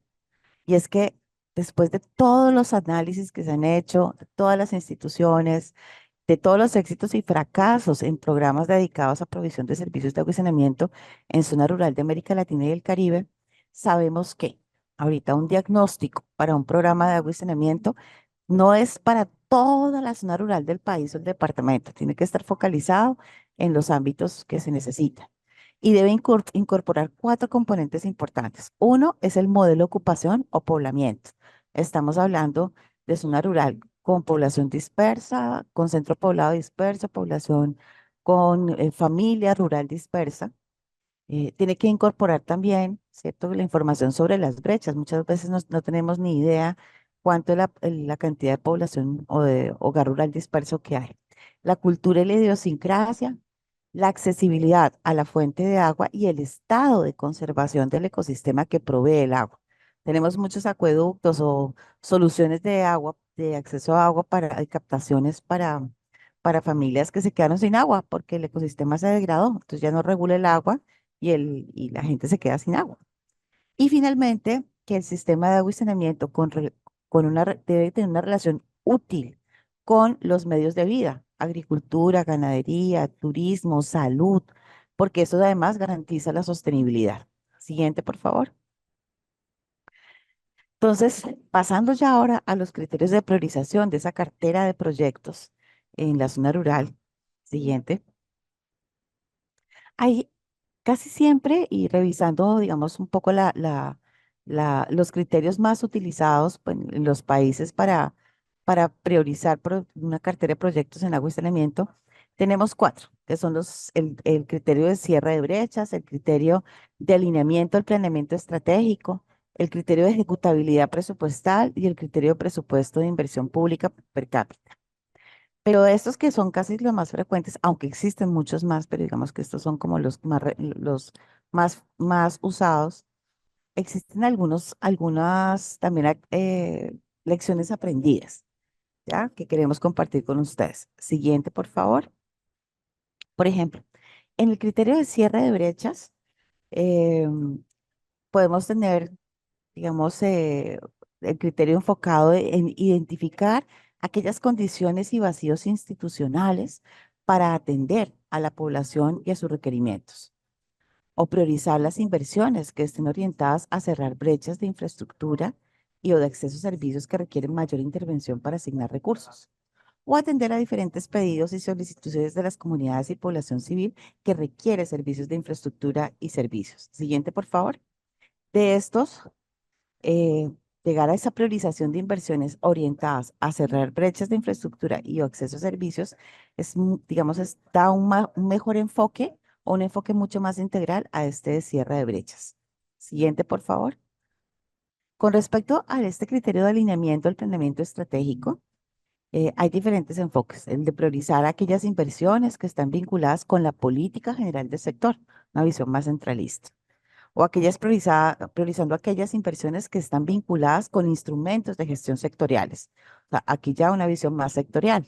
y es que después de todos los análisis que se han hecho, de todas las instituciones, de todos los éxitos y fracasos en programas dedicados a provisión de servicios de agua y saneamiento en zona rural de América Latina y el Caribe, sabemos que ahorita un diagnóstico para un programa de agua y saneamiento no es para toda la zona rural del país o el departamento, tiene que estar focalizado en los ámbitos que se necesitan. Y debe incorporar cuatro componentes importantes. Uno es el modelo de ocupación o poblamiento. Estamos hablando de zona rural con población dispersa, con centro poblado disperso, población con familia rural dispersa. Tiene que incorporar también, ¿cierto?, la información sobre las brechas. Muchas veces no tenemos ni idea cuánto es la cantidad de población o de hogar rural disperso que hay. La cultura y la idiosincrasia, la accesibilidad a la fuente de agua y el estado de conservación del ecosistema que provee el agua. Tenemos muchos acueductos o soluciones de agua, de acceso a agua y captaciones para familias que se quedaron sin agua porque el ecosistema se degradó, entonces ya no regula el agua y la gente se queda sin agua. Y finalmente, que el sistema de agua y saneamiento debe tener una relación útil con los medios de vida, agricultura, ganadería, turismo, salud, porque eso además garantiza la sostenibilidad. Siguiente, por favor. Entonces, pasando ya ahora a los criterios de priorización de esa cartera de proyectos en la zona rural. Siguiente. Hay casi siempre y revisando, digamos, un poco los criterios más utilizados pues, en los países para priorizar una cartera de proyectos en agua y saneamiento, tenemos cuatro, que son el criterio de cierre de brechas, el criterio de alineamiento del planeamiento estratégico, el criterio de ejecutabilidad presupuestal y el criterio de presupuesto de inversión pública per cápita. Pero estos que son casi los más frecuentes, aunque existen muchos más, pero digamos que estos son como los más usados, existen algunas también lecciones aprendidas, ¿ya? Que queremos compartir con ustedes. Siguiente, por favor. Por ejemplo, en el criterio de cierre de brechas, podemos tener digamos, el criterio enfocado en identificar aquellas condiciones y vacíos institucionales para atender a la población y a sus requerimientos, o priorizar las inversiones que estén orientadas a cerrar brechas de infraestructura y o de acceso a servicios que requieren mayor intervención para asignar recursos, o atender a diferentes pedidos y solicitudes de las comunidades y población civil que requiere servicios de infraestructura y servicios. Siguiente, por favor. De estos, llegar a esa priorización de inversiones orientadas a cerrar brechas de infraestructura y acceso a servicios es, digamos, da un mejor enfoque o un enfoque mucho más integral a este cierre de brechas. Siguiente, por favor. Con respecto a este criterio de alineamiento del planeamiento estratégico, hay diferentes enfoques. El de priorizar aquellas inversiones que están vinculadas con la política general del sector, una visión más centralista. O aquellas priorizando aquellas inversiones que están vinculadas con instrumentos de gestión sectoriales. O sea, aquí ya una visión más sectorial.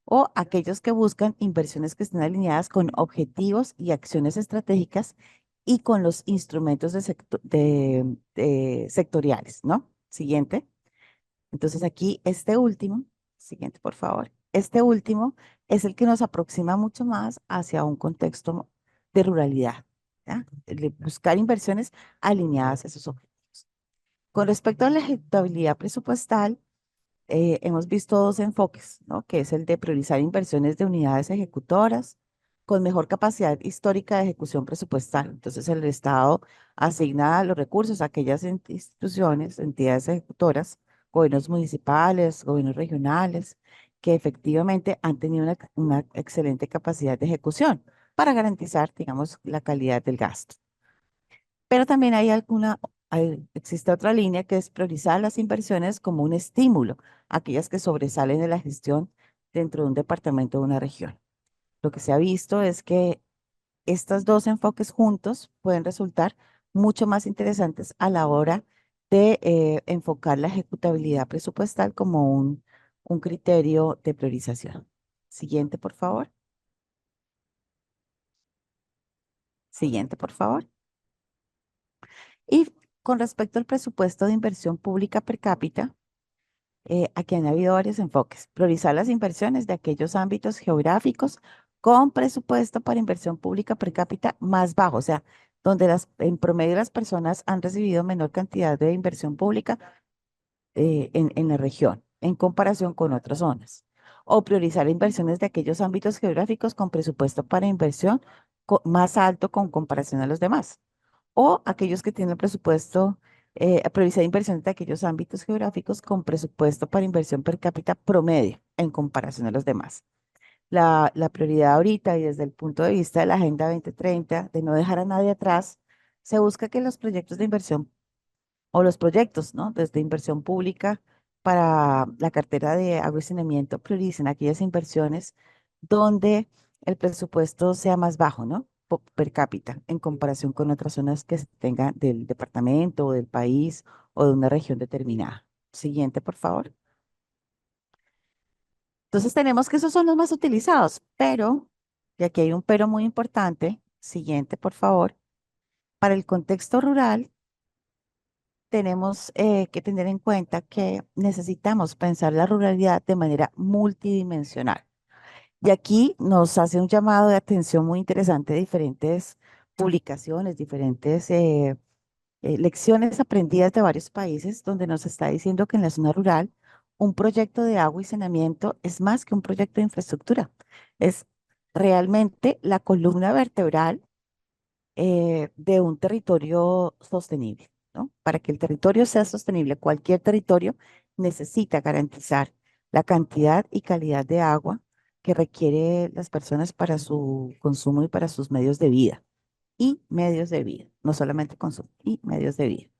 O aquellos que buscan inversiones que estén alineadas con objetivos y acciones estratégicas y con los instrumentos de sectoriales, ¿no? Siguiente. Entonces aquí este último, siguiente por favor, este último es el que nos aproxima mucho más hacia un contexto de ruralidad, ¿ya? El de buscar inversiones alineadas a esos objetivos. Con respecto a la ejecutabilidad presupuestal, hemos visto dos enfoques, ¿no? Que es el de priorizar inversiones de unidades ejecutoras con mejor capacidad histórica de ejecución presupuestal. Entonces, el Estado asigna los recursos a aquellas instituciones, entidades ejecutoras, gobiernos municipales, gobiernos regionales, que efectivamente han tenido una excelente capacidad de ejecución para garantizar, digamos, la calidad del gasto. Pero también existe otra línea que es priorizar las inversiones como un estímulo, aquellas que sobresalen de la gestión dentro de un departamento o una región. Lo que se ha visto es que estos dos enfoques juntos pueden resultar mucho más interesantes a la hora de enfocar la ejecutabilidad presupuestal como un criterio de priorización. Siguiente, por favor. Siguiente, por favor. Y con respecto al presupuesto de inversión pública per cápita, aquí han habido varios enfoques. Priorizar las inversiones de aquellos ámbitos geográficos con presupuesto para inversión pública per cápita más bajo, o sea, donde en promedio las personas han recibido menor cantidad de inversión pública en la región en comparación con otras zonas. O priorizar inversiones de aquellos ámbitos geográficos con presupuesto para inversión más alto con comparación a los demás o aquellos que tienen presupuesto, priorizar inversiones de aquellos ámbitos geográficos con presupuesto para inversión per cápita promedio en comparación a los demás. La prioridad ahorita y desde el punto de vista de la Agenda 2030, de no dejar a nadie atrás, se busca que los proyectos de inversión o los proyectos, ¿no? Desde inversión pública para la cartera de agua y saneamiento prioricen aquellas inversiones donde el presupuesto sea más bajo, ¿no? Per cápita, en comparación con otras zonas que se tengan del departamento o del país o de una región determinada. Siguiente, por favor. Entonces tenemos que esos son los más utilizados, pero, y aquí hay un pero muy importante, siguiente, por favor, para el contexto rural tenemos que tener en cuenta que necesitamos pensar la ruralidad de manera multidimensional. Y aquí nos hace un llamado de atención muy interesante de diferentes publicaciones, diferentes lecciones aprendidas de varios países, donde nos está diciendo que en la zona rural un proyecto de agua y saneamiento es más que un proyecto de infraestructura, es realmente la columna vertebral de un territorio sostenible, ¿no? Para que el territorio sea sostenible, cualquier territorio necesita garantizar la cantidad y calidad de agua que requiere las personas para su consumo y para sus medios de vida. Y medios de vida, no solamente consumo, y medios de vida.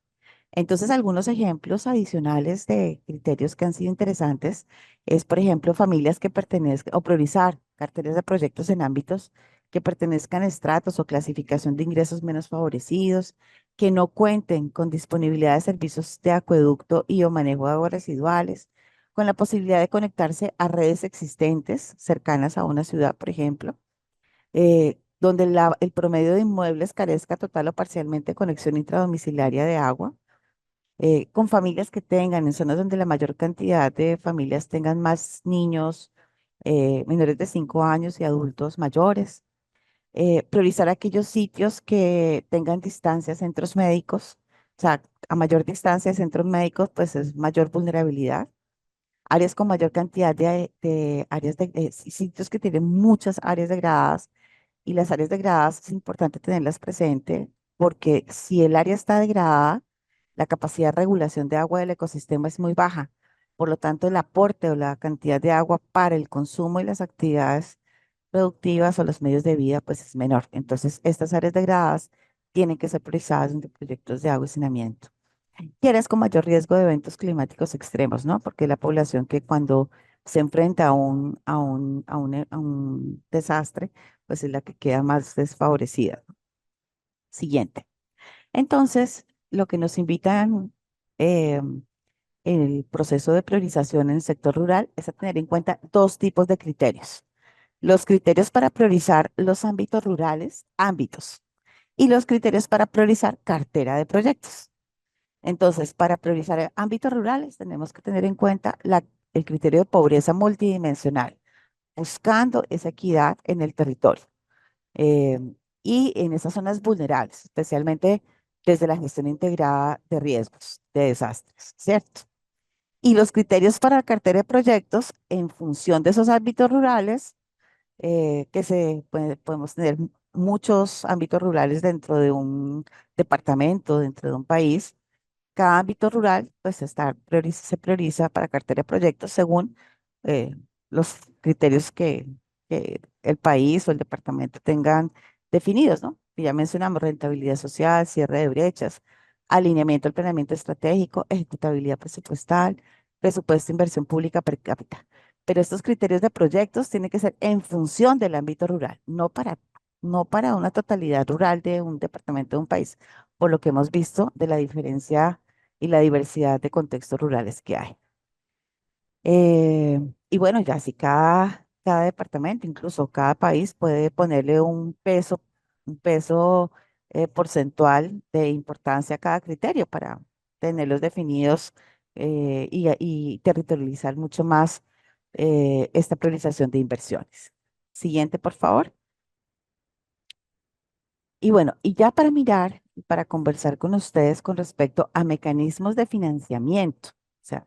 Entonces, algunos ejemplos adicionales de criterios que han sido interesantes es, por ejemplo, familias que pertenezcan o priorizar carteles de proyectos en ámbitos que pertenezcan a estratos o clasificación de ingresos menos favorecidos, que no cuenten con disponibilidad de servicios de acueducto y o manejo de aguas residuales, con la posibilidad de conectarse a redes existentes cercanas a una ciudad, por ejemplo, donde el promedio de inmuebles carezca total o parcialmente de conexión intradomiciliaria de agua con familias que tengan, en zonas donde la mayor cantidad de familias tengan más niños menores de 5 años y adultos mayores. Priorizar aquellos sitios que tengan distancia a centros médicos. O sea, a mayor distancia de centros médicos, pues es mayor vulnerabilidad. Áreas con mayor cantidad de áreas sitios que tienen muchas áreas degradadas. Y las áreas degradadas es importante tenerlas presente porque si el área está degradada, La capacidad de regulación de agua del ecosistema es muy baja. Por lo tanto, el aporte o la cantidad de agua para el consumo y las actividades productivas o los medios de vida, pues es menor. Entonces, estas áreas degradadas tienen que ser priorizadas en proyectos de agua y saneamiento. Y áreas con mayor riesgo de eventos climáticos extremos, ¿no? Porque la población que cuando se enfrenta a un desastre, pues es la que queda más desfavorecida. Siguiente. Entonces, lo que nos invitan el proceso de priorización en el sector rural es a tener en cuenta dos tipos de criterios. Los criterios para priorizar los ámbitos rurales, ámbitos, y los criterios para priorizar cartera de proyectos. Entonces, para priorizar ámbitos rurales, tenemos que tener en cuenta el criterio de pobreza multidimensional, buscando esa equidad en el territorio eh, y en esas zonas vulnerables, especialmente desde la gestión integrada de riesgos, de desastres, ¿cierto? Y los criterios para la cartera de proyectos en función de esos ámbitos rurales, podemos tener muchos ámbitos rurales dentro de un departamento, dentro de un país. Cada ámbito rural, pues se prioriza para cartera de proyectos según eh, los criterios que el país o el departamento tengan definidos, ¿no? Que ya mencionamos, rentabilidad social, cierre de brechas, alineamiento al planeamiento estratégico, ejecutabilidad presupuestal, presupuesto de inversión pública per cápita. Pero estos criterios de proyectos tienen que ser en función del ámbito rural, no para una totalidad rural de un departamento de un país, por lo que hemos visto de la diferencia y la diversidad de contextos rurales que hay. Y bueno, ya si cada departamento, incluso cada país puede ponerle un peso porcentual de importancia a cada criterio para tenerlos definidos y territorializar mucho más esta priorización de inversiones. Siguiente, por favor. Y bueno, y ya para mirar y para conversar con ustedes con respecto a mecanismos de financiamiento. O sea,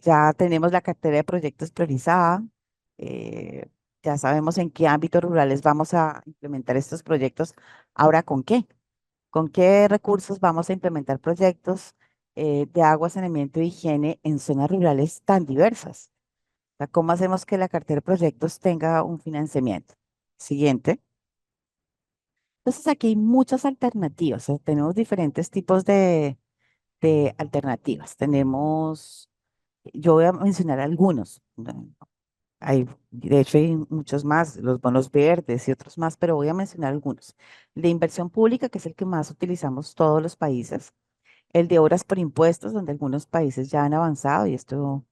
ya tenemos la cartera de proyectos priorizada, eh, ya sabemos en qué ámbitos rurales vamos a implementar estos proyectos. Ahora, ¿con qué? ¿Con qué recursos vamos a implementar proyectos de agua, saneamiento e higiene en zonas rurales tan diversas? O sea, ¿cómo hacemos que la cartera de proyectos tenga un financiamiento? Siguiente. Entonces, aquí hay muchas alternativas. O sea, tenemos diferentes tipos de alternativas. Yo voy a mencionar algunos. ¿No? De hecho, hay muchos más, los bonos verdes y otros más, pero voy a mencionar algunos. El de inversión pública, que es el que más utilizamos todos los países. El de obras por impuestos, donde algunos países ya han avanzado y esto,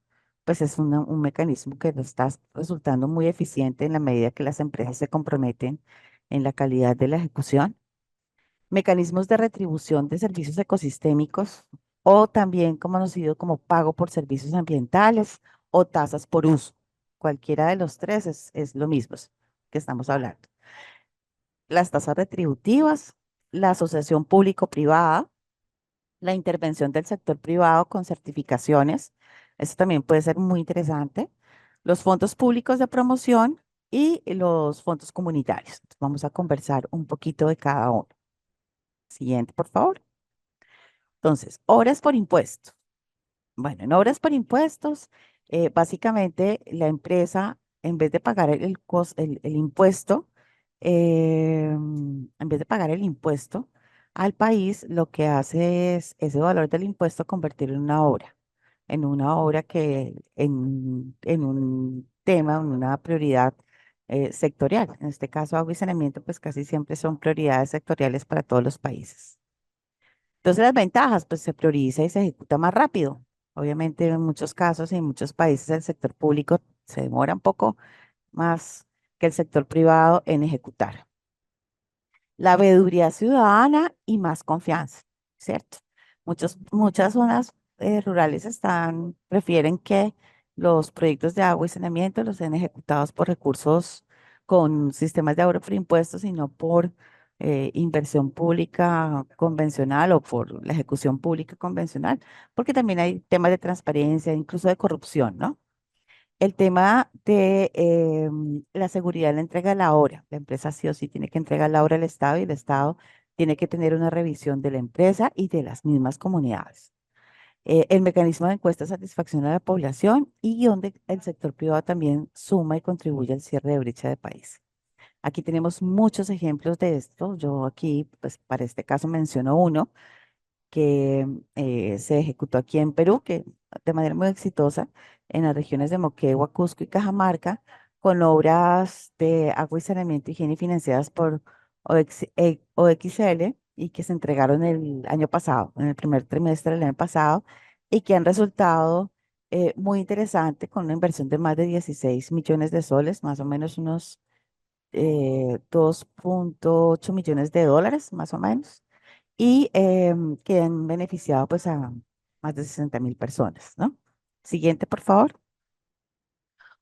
pues, es un mecanismo que nos está resultando muy eficiente en la medida que las empresas se comprometen en la calidad de la ejecución. Mecanismos de retribución de servicios ecosistémicos o también conocido como pago por servicios ambientales o tasas por uso. Cualquiera de los tres es lo mismo que estamos hablando. Las tasas retributivas, la asociación público-privada, la intervención del sector privado con certificaciones. Eso también puede ser muy interesante. Los fondos públicos de promoción y los fondos comunitarios. Vamos a conversar un poquito de cada uno. Siguiente, por favor. Entonces, obras por impuesto. Bueno, en obras por impuestos, básicamente la empresa, en vez de pagar el impuesto, en vez de pagar el impuesto al país, lo que hace es ese valor del impuesto convertirlo en una obra en un tema, en una prioridad sectorial. En este caso, agua y saneamiento, pues casi siempre son prioridades sectoriales para todos los países. Entonces las ventajas, pues se prioriza y se ejecuta más rápido. Obviamente en muchos casos y en muchos países el sector público se demora un poco más que el sector privado en ejecutar. La veeduría ciudadana y más confianza, ¿cierto? Muchas zonas rurales prefieren que los proyectos de agua y saneamiento los sean ejecutados por recursos con sistemas de ahorro por impuestos y no por inversión pública convencional o por la ejecución pública convencional, porque también hay temas de transparencia, incluso de corrupción, ¿no? El tema de la seguridad de la entrega de la obra. La empresa sí o sí tiene que entregar la obra al Estado y el Estado tiene que tener una revisión de la empresa y de las mismas comunidades. El mecanismo de encuesta de satisfacción a la población y donde el sector privado también suma y contribuye al cierre de brecha de país. Aquí tenemos muchos ejemplos de esto. Yo aquí, pues para este caso menciono uno que se ejecutó aquí en Perú, que de manera muy exitosa en las regiones de Moquegua, Cusco y Cajamarca, con obras de agua y saneamiento y higiene financiadas por OXL y que se entregaron el año pasado, en el primer trimestre del año pasado, y que han resultado muy interesante con una inversión de más de 16 millones de soles, más o menos unos 2,8 millones de dólares, más o menos y que han beneficiado pues a más de 60.000 personas, ¿no? Siguiente, por favor.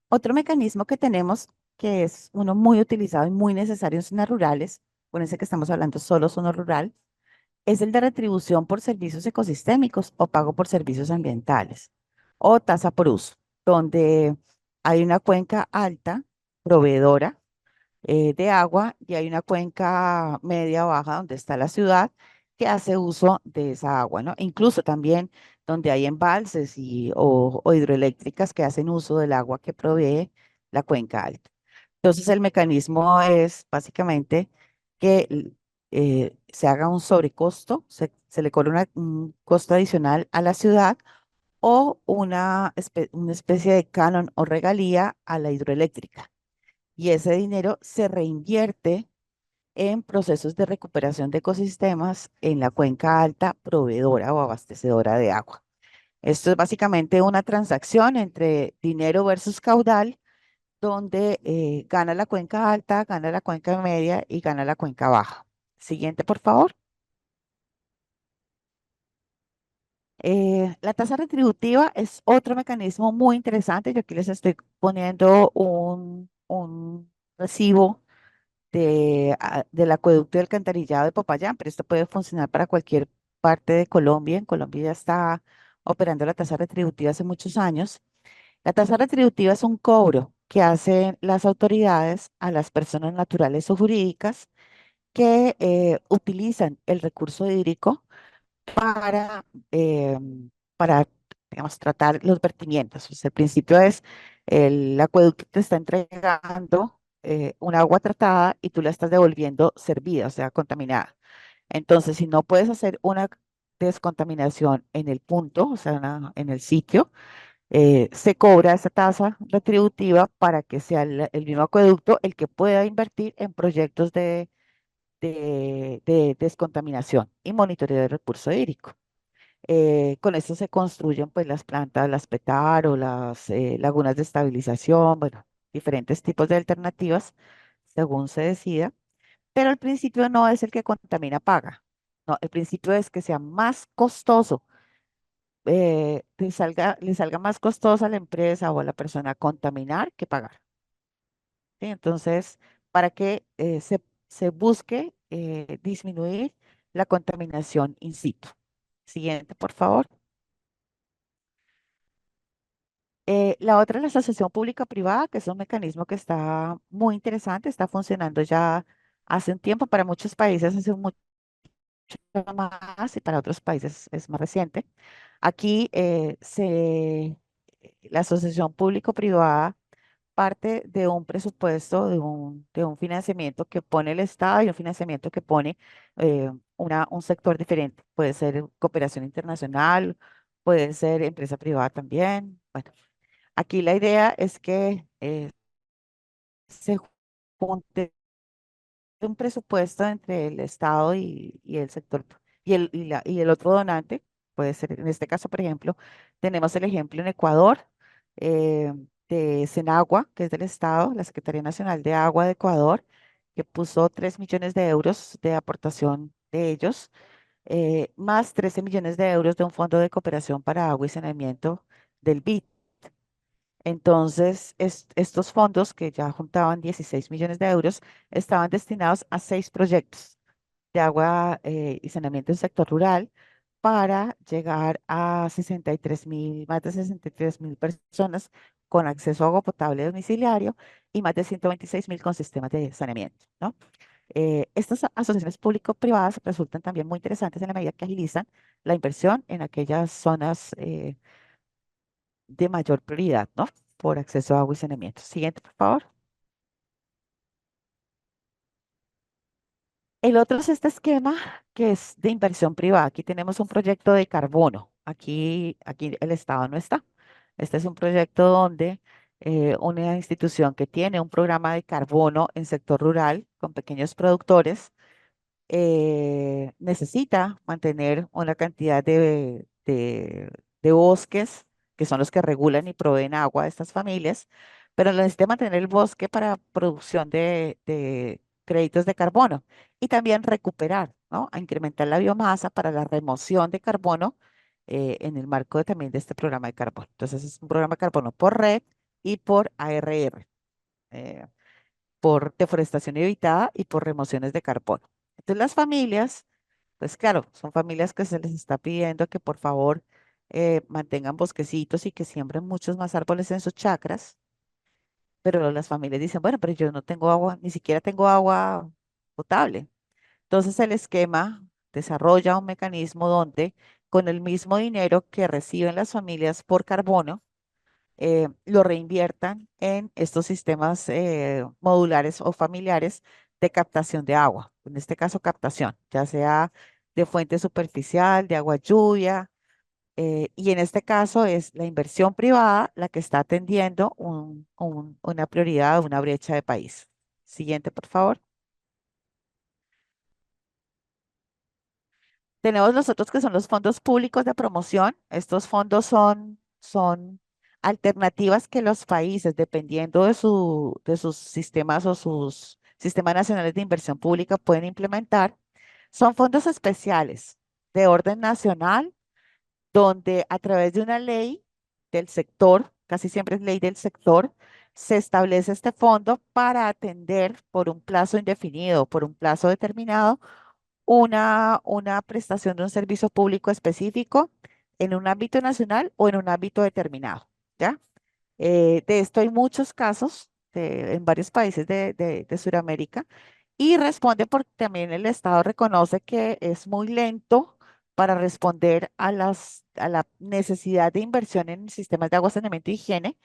Otro mecanismo que tenemos, que es uno muy utilizado y muy necesario en zonas rurales, con ese que estamos hablando solo zona rural, es el de retribución por servicios ecosistémicos o pago por servicios ambientales o tasa por uso, donde hay una cuenca alta, proveedora, de agua y hay una cuenca media baja donde está la ciudad que hace uso de esa agua, ¿no? Incluso también donde hay embalses o hidroeléctricas que hacen uso del agua que provee la cuenca alta. Entonces el mecanismo es básicamente que se haga un sobrecosto, se le cobre un costo adicional a la ciudad o una especie de canon o regalía a la hidroeléctrica y ese dinero se reinvierte en procesos de recuperación de ecosistemas en la cuenca alta proveedora o abastecedora de agua. Esto es básicamente una transacción entre dinero versus caudal, donde gana la cuenca alta, gana la cuenca media y gana la cuenca baja. Siguiente, por favor. La tasa retributiva es otro mecanismo muy interesante. Yo aquí les estoy poniendo un recibo del acueducto y alcantarillado de Popayán, pero esto puede funcionar para cualquier parte de Colombia. En Colombia ya está operando la tasa retributiva hace muchos años. La tasa retributiva es un cobro que hacen las autoridades a las personas naturales o jurídicas que utilizan el recurso hídrico para, para digamos, tratar los vertimientos. Pues, el principio es el acueducto te está entregando un agua tratada y tú la estás devolviendo servida, o sea, contaminada. Entonces, si no puedes hacer una descontaminación en el punto, o sea, en el sitio, se cobra esa tasa retributiva para que sea el mismo acueducto el que pueda invertir en proyectos de descontaminación y monitoreo del recurso hídrico. Con esto se construyen pues las plantas, las PETAR o las lagunas de estabilización, bueno, diferentes tipos de alternativas según se decida, pero el principio no es el que contamina paga. No, el principio es que sea más costoso, le salga más costoso a la empresa o a la persona contaminar que pagar. ¿Sí? Entonces, para que se busque disminuir la contaminación in situ. Siguiente, por favor. La otra es la asociación pública-privada, que es un mecanismo que está muy interesante, está funcionando ya hace un tiempo, para muchos países hace mucho más y para otros países es más reciente. Aquí la asociación público-privada parte de un presupuesto, de un financiamiento que pone el Estado y un financiamiento que pone un sector diferente. Puede ser cooperación internacional, puede ser empresa privada también. Bueno, aquí la idea es que se junte un presupuesto entre el Estado y el sector y el otro donante. Puede ser, en este caso, por ejemplo, tenemos el ejemplo en Ecuador eh, de Senagua, que es del Estado, la Secretaría Nacional de Agua de Ecuador, que puso 3 millones de euros de aportación de ellos, más 13 millones de euros de un fondo de cooperación para agua y saneamiento del BID. Entonces, estos fondos que ya juntaban 16 millones de euros estaban destinados a 6 proyectos de agua y saneamiento en sector rural para llegar a 63.000, más de 63.000 personas con acceso a agua potable domiciliario y más de 126.000 con sistemas de saneamiento, ¿no? Estas asociaciones público-privadas resultan también muy interesantes en la medida que agilizan la inversión en aquellas zonas de mayor prioridad, ¿no? Por acceso a agua y saneamiento. Siguiente, por favor. El otro es este esquema que es de inversión privada. Aquí tenemos un proyecto de carbono. Aquí el Estado no está. Este es un proyecto donde una institución que tiene un programa de carbono en sector rural con pequeños productores necesita mantener una cantidad de bosques, que son los que regulan y proveen agua a estas familias, pero necesita mantener el bosque para producción de créditos de carbono y también recuperar, ¿no? A incrementar la biomasa para la remoción de carbono en el marco también de este programa de carbono. Entonces, es un programa de carbono por red y por ARR. eh, por deforestación evitada y por remociones de carbono. Entonces las familias, pues claro, son familias que se les está pidiendo que por favor mantengan bosquecitos y que siembren muchos más árboles en sus chacras, pero las familias dicen, bueno, pero yo no tengo agua, ni siquiera tengo agua potable. Entonces el esquema desarrolla un mecanismo donde con el mismo dinero que reciben las familias por carbono, lo reinviertan en estos sistemas modulares o familiares de captación de agua. En este caso, captación, ya sea de fuente superficial, de agua lluvia, y en este caso es la inversión privada la que está atendiendo una prioridad, una brecha de país. Siguiente, por favor. Tenemos los otros que son los fondos públicos de promoción. Estos fondos son alternativas que los países, dependiendo de sus sistemas o sus sistemas nacionales de inversión pública, pueden implementar. Son fondos especiales de orden nacional, donde a través de una ley del sector, casi siempre es ley del sector, se establece este fondo para atender por un plazo indefinido, por un plazo determinado una prestación de un servicio público específico en un ámbito nacional o en un ámbito determinado, ¿ya? De esto hay muchos casos en varios países de Sudamérica y responde porque también el Estado reconoce que es muy lento para responder a la necesidad de inversión en sistemas de agua, saneamiento y higiene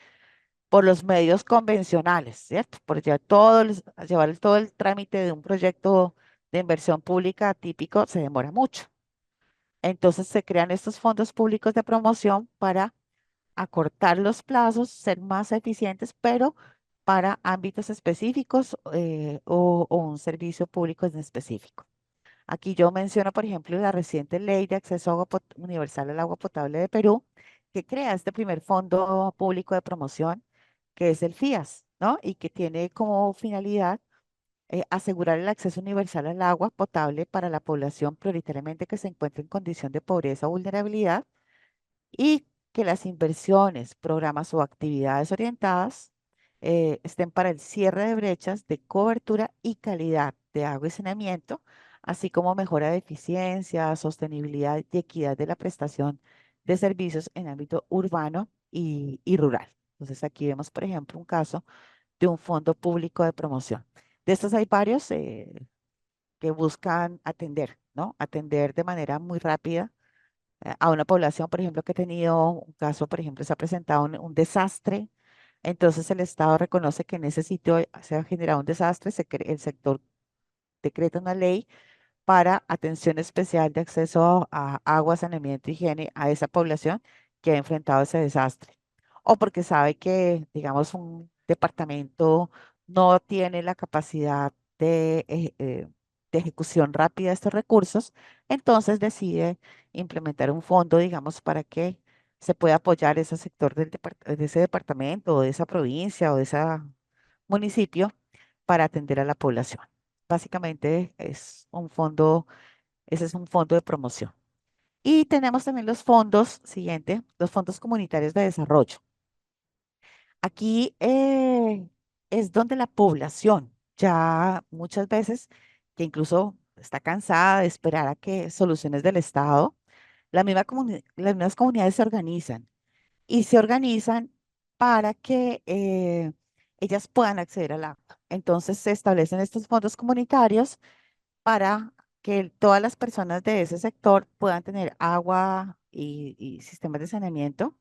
por los medios convencionales, ¿cierto? Por llevar todo el trámite de un proyecto de inversión pública típico se demora mucho. Entonces se crean estos fondos públicos de promoción para acortar los plazos, ser más eficientes, pero para ámbitos específicos o un servicio público en específico. Aquí yo menciono, por ejemplo, la reciente ley de acceso a universal al agua potable de Perú, que crea este primer fondo público de promoción, que es el FIAS, ¿no? Y que tiene como finalidad asegurar el acceso universal al agua potable para la población prioritariamente que se encuentra en condición de pobreza o vulnerabilidad y que las inversiones, programas o actividades orientadas estén para el cierre de brechas de cobertura y calidad de agua y saneamiento, así como mejora de eficiencia, sostenibilidad y equidad de la prestación de servicios en ámbito urbano y rural. Entonces aquí vemos, por ejemplo, un caso de un fondo público de promoción. De estos hay varios que buscan atender, ¿no? Atender de manera muy rápida a una población, por ejemplo, que ha tenido un caso, por ejemplo, se ha presentado un desastre, entonces el Estado reconoce que en ese sitio se ha generado un desastre, el sector decreta una ley para atención especial de acceso a agua, saneamiento, higiene a esa población que ha enfrentado ese desastre. O porque sabe que, digamos, un departamento no tiene la capacidad de ejecución rápida de estos recursos, entonces decide implementar un fondo, digamos, para que se pueda apoyar ese sector de ese departamento o de esa provincia o de ese municipio para atender a la población. Básicamente es un fondo, ese es un fondo de promoción. Y tenemos también los fondos, siguiente, los fondos comunitarios de desarrollo. Aquí es donde la población ya muchas veces, que incluso está cansada de esperar a que soluciones del Estado, las mismas comunidades se organizan y se organizan para que ellas puedan acceder al agua. Entonces se establecen estos fondos comunitarios para que todas las personas de ese sector puedan tener agua y sistemas de saneamiento.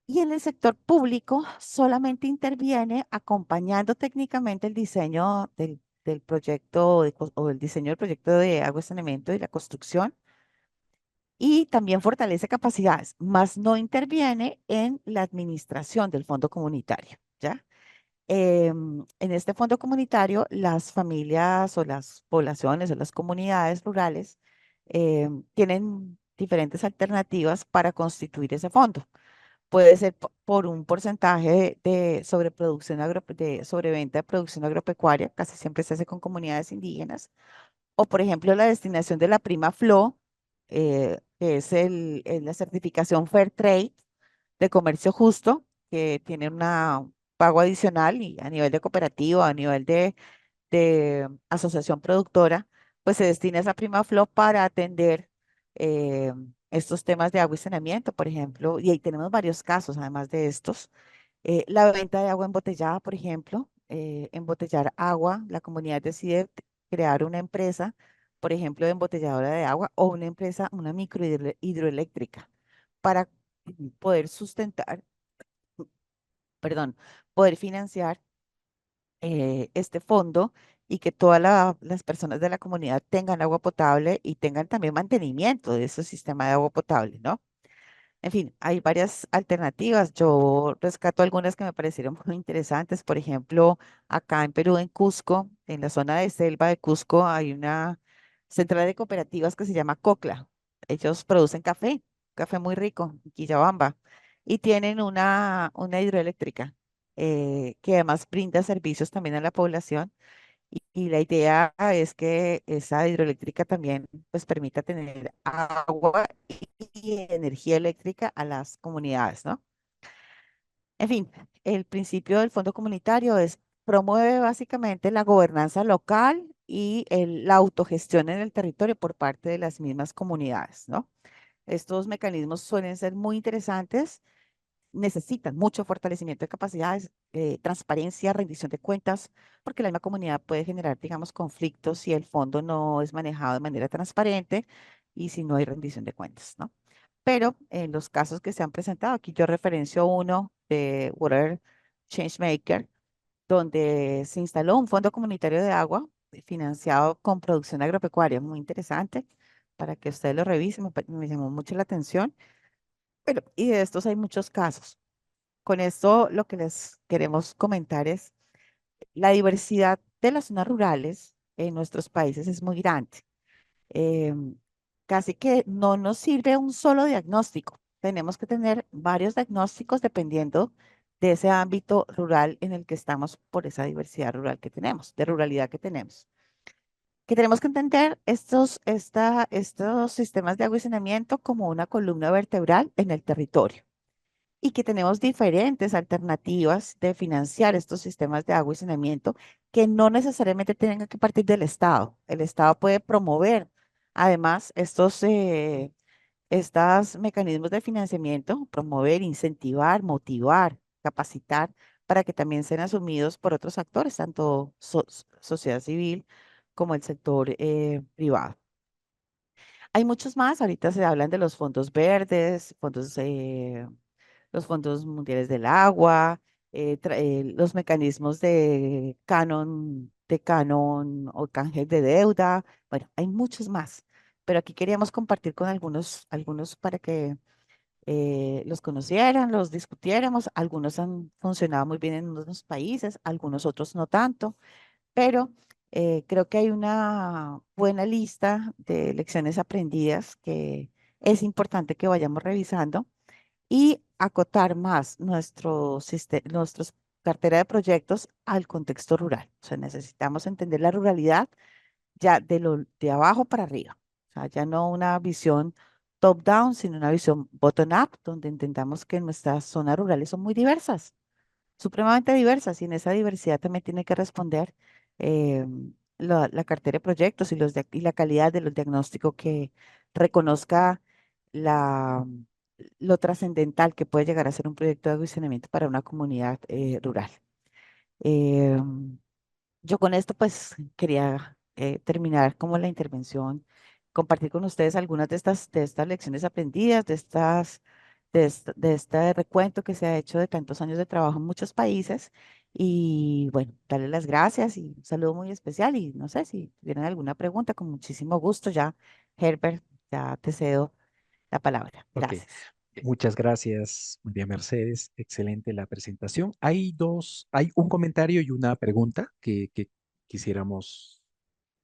Y en el sector público solamente interviene acompañando técnicamente el diseño del proyecto o el diseño del proyecto de agua y saneamiento y la construcción, y también fortalece capacidades, más no interviene en la administración del fondo comunitario, ¿ya? En este fondo comunitario, las familias o las poblaciones o las comunidades rurales tienen diferentes alternativas para constituir ese fondo. Puede ser por un porcentaje de sobreproducción de sobreventa de producción agropecuaria, casi siempre se hace con comunidades indígenas, o por ejemplo la destinación de la prima FLO, que es la certificación Fair Trade de comercio justo, que tiene una pago adicional y a nivel de cooperativa, a nivel de asociación productora, pues se destina esa prima FLO para atender eh, estos temas de agua y saneamiento, por ejemplo, y ahí tenemos varios casos además de estos. La venta de agua embotellada, por ejemplo, embotellar agua, la comunidad decide crear una empresa, por ejemplo, de embotelladora de agua o una empresa, una micro hidroeléctrica para poder sustentar, perdón, poder financiar este fondo y que todas las personas de la comunidad tengan agua potable y tengan también mantenimiento de ese sistema de agua potable, ¿no? En fin, hay varias alternativas. Yo rescato algunas que me parecieron muy interesantes. Por ejemplo, acá en Perú, en Cusco, en la zona de selva de Cusco, hay una central de cooperativas que se llama Cocla. Ellos producen café, café muy rico, en Quillabamba, y tienen una hidroeléctrica que además brinda servicios también a la población. Y la idea es que esa hidroeléctrica también pues permita tener agua y energía eléctrica a las comunidades, ¿no? En fin, el principio del fondo comunitario es promueve básicamente la gobernanza local y la autogestión en el territorio por parte de las mismas comunidades, ¿no? Estos mecanismos suelen ser muy interesantes, necesitan mucho fortalecimiento de capacidades, transparencia, rendición de cuentas, porque la misma comunidad puede generar, digamos, conflictos si el fondo no es manejado de manera transparente y si no hay rendición de cuentas, ¿no? Pero en los casos que se han presentado, aquí yo referencio uno de Water Changemaker, donde se instaló un fondo comunitario de agua financiado con producción agropecuaria, muy interesante, para que ustedes lo revisen, me llamó mucho la atención. Pero, y de estos hay muchos casos. Con esto lo que les queremos comentar es la diversidad de las zonas rurales en nuestros países es muy grande. Em, Casi que no nos sirve un solo diagnóstico. Tenemos que tener varios diagnósticos dependiendo de ese ámbito rural en el que estamos por esa diversidad rural que tenemos, de ruralidad que tenemos. Que tenemos que entender estos sistemas de agua y saneamiento como una columna vertebral en el territorio y que tenemos diferentes alternativas de financiar estos sistemas de agua y saneamiento que no necesariamente tengan que partir del Estado. El Estado puede promover, además, estos mecanismos de financiamiento, promover, incentivar, motivar, capacitar, para que también sean asumidos por otros actores, tanto sociedad civil como el sector privado. Hay muchos más, ahorita se hablan de los fondos verdes, los fondos mundiales del agua, los mecanismos de canon o canje de deuda. Bueno, hay muchos más, pero aquí queríamos compartir con algunos para que los conocieran, los discutiéramos. Algunos han funcionado muy bien en unos países, algunos otros no tanto, pero creo que hay una buena lista de lecciones aprendidas que es importante que vayamos revisando y acotar más nuestros cartera de proyectos al contexto rural. O sea, necesitamos entender la ruralidad ya de abajo para arriba. O sea, ya no una visión top-down, sino una visión bottom-up, donde entendamos que nuestras zonas rurales son muy diversas, supremamente diversas, y en esa diversidad también tiene que responder eh, la cartera de proyectos y la calidad de los diagnósticos que reconozca la, lo trascendental que puede llegar a ser un proyecto de agua y saneamiento para una comunidad rural. Eh, yo con esto pues quería terminar como la intervención, compartir con ustedes algunas de estas lecciones aprendidas, de este recuento que se ha hecho de tantos años de trabajo en muchos países. Y bueno, darles las gracias y un saludo muy especial. Y no sé si tienen alguna pregunta, con muchísimo gusto ya, Herbert, ya te cedo la palabra. Ok, Gracias. muchas gracias, María Mercedes. Excelente la presentación. Hay un comentario y una pregunta que quisiéramos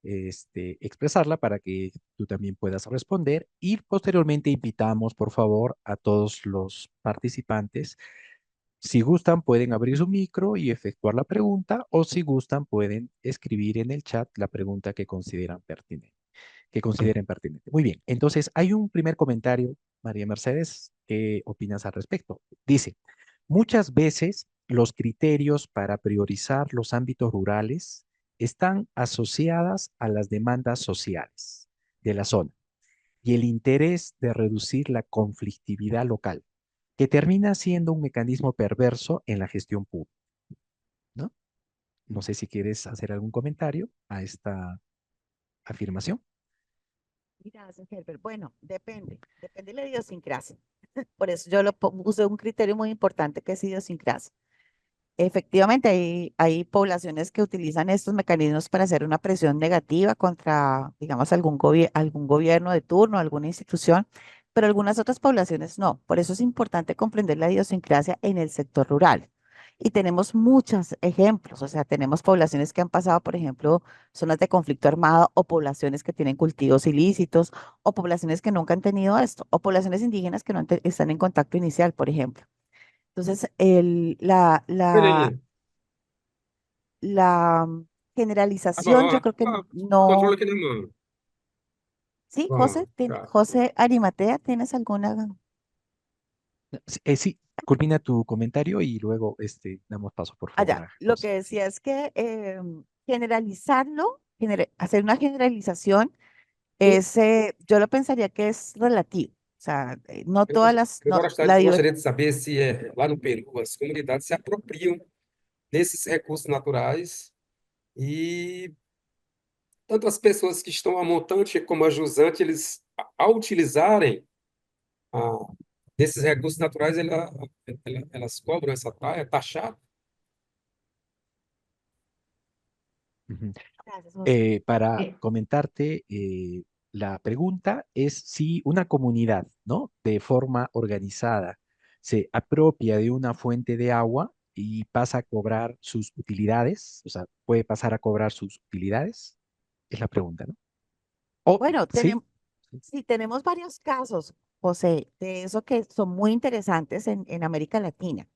expresarla para que tú también puedas responder y posteriormente invitamos, por favor, a todos los participantes. Si gustan, pueden abrir su micro y efectuar la pregunta o si gustan, pueden escribir en el chat la pregunta que consideren pertinente. Muy bien, entonces hay un primer comentario, María Mercedes, ¿qué opinas al respecto? Dice, muchas veces los criterios para priorizar los ámbitos rurales están asociadas a las demandas sociales de la zona y el interés de reducir la conflictividad local, que termina siendo un mecanismo perverso en la gestión pública, ¿no? No sé si quieres hacer algún comentario a esta afirmación. Gracias, Herbert. Bueno, depende de la idiosincrasia. Por eso yo usé un criterio muy importante que es idiosincrasia. Efectivamente, hay poblaciones que utilizan estos mecanismos para hacer una presión negativa contra, digamos, algún gobierno de turno, alguna institución, pero algunas otras poblaciones no. Por eso es importante comprender la idiosincrasia en el sector rural. Y tenemos muchos ejemplos, o sea, tenemos poblaciones que han pasado, por ejemplo, zonas de conflicto armado o poblaciones que tienen cultivos ilícitos o poblaciones que nunca han tenido esto o poblaciones indígenas que no están en contacto inicial, por ejemplo. Entonces, Olha la Ah, generalización, yo bom, creo que ó, controle no. aqui na mão. Sí, Bom, tá. José Arimatea, ¿tienes alguna? Sí, culmina tu comentario y luego damos paso, por favor, Allá, a lo que José. decía es que generalizarlo, hacer una generalización, Eu, yo lo pensaría que es relativo. O sea, no eu, todas las, eu no, gostaria, gostaria de saber se lá no Peru as comunidades se apropriam desses recursos naturais e tanto as pessoas que estão a montante como a jusante, eles, ao utilizarem ah, desses recursos naturais, elas cobram essa taxa, é taxado. Ujú. Gracias, José. Para comentarte, la pregunta es si una comunidad, ¿no? De forma organizada se apropia de una fuente de agua y pasa a cobrar sus utilidades, o sea, puede pasar a cobrar sus utilidades, es la pregunta, ¿no? O, Bueno, sí, sí, tenemos varios casos, José, de eso que son muy interesantes en América Latina.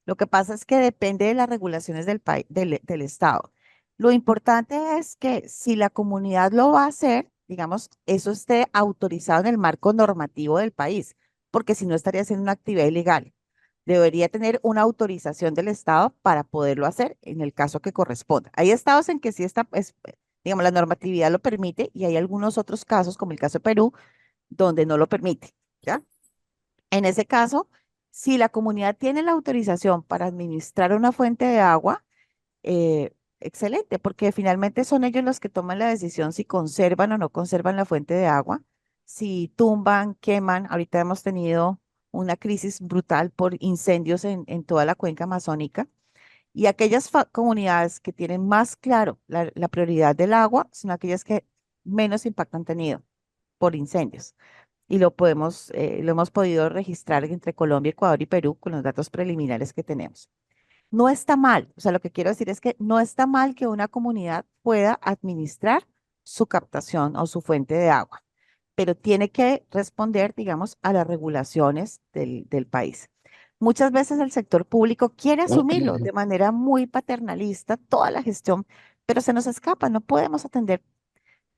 Lo que pasa es que depende de las regulaciones del país, del estado. Lo importante es que si la comunidad lo va a hacer, digamos, eso esté autorizado en el marco normativo del país, porque si no estaría haciendo una actividad ilegal. Debería tener una autorización del estado para poderlo hacer en el caso que corresponda. Hay estados en que sí está, digamos, la normatividad lo permite y hay algunos otros casos, como el caso de Perú, donde no lo permite, ¿ya? En ese caso, si la comunidad tiene la autorización para administrar una fuente de agua, excelente, porque finalmente son ellos los que toman la decisión si conservan o no conservan la fuente de agua, si tumban, queman. Ahorita hemos tenido una crisis brutal por incendios en toda la cuenca amazónica. Y aquellas comunidades que tienen más claro la prioridad del agua son aquellas que menos impacto han tenido por incendios. Y lo hemos podido registrar entre Colombia, Ecuador y Perú con los datos preliminares que tenemos. No está mal, o sea, lo que quiero decir es que no está mal que una comunidad pueda administrar su captación o su fuente de agua, pero tiene que responder, digamos, a las regulaciones del país. Muchas veces el sector público quiere asumirlo de manera muy paternalista, toda la gestión, pero se nos escapa, no podemos atender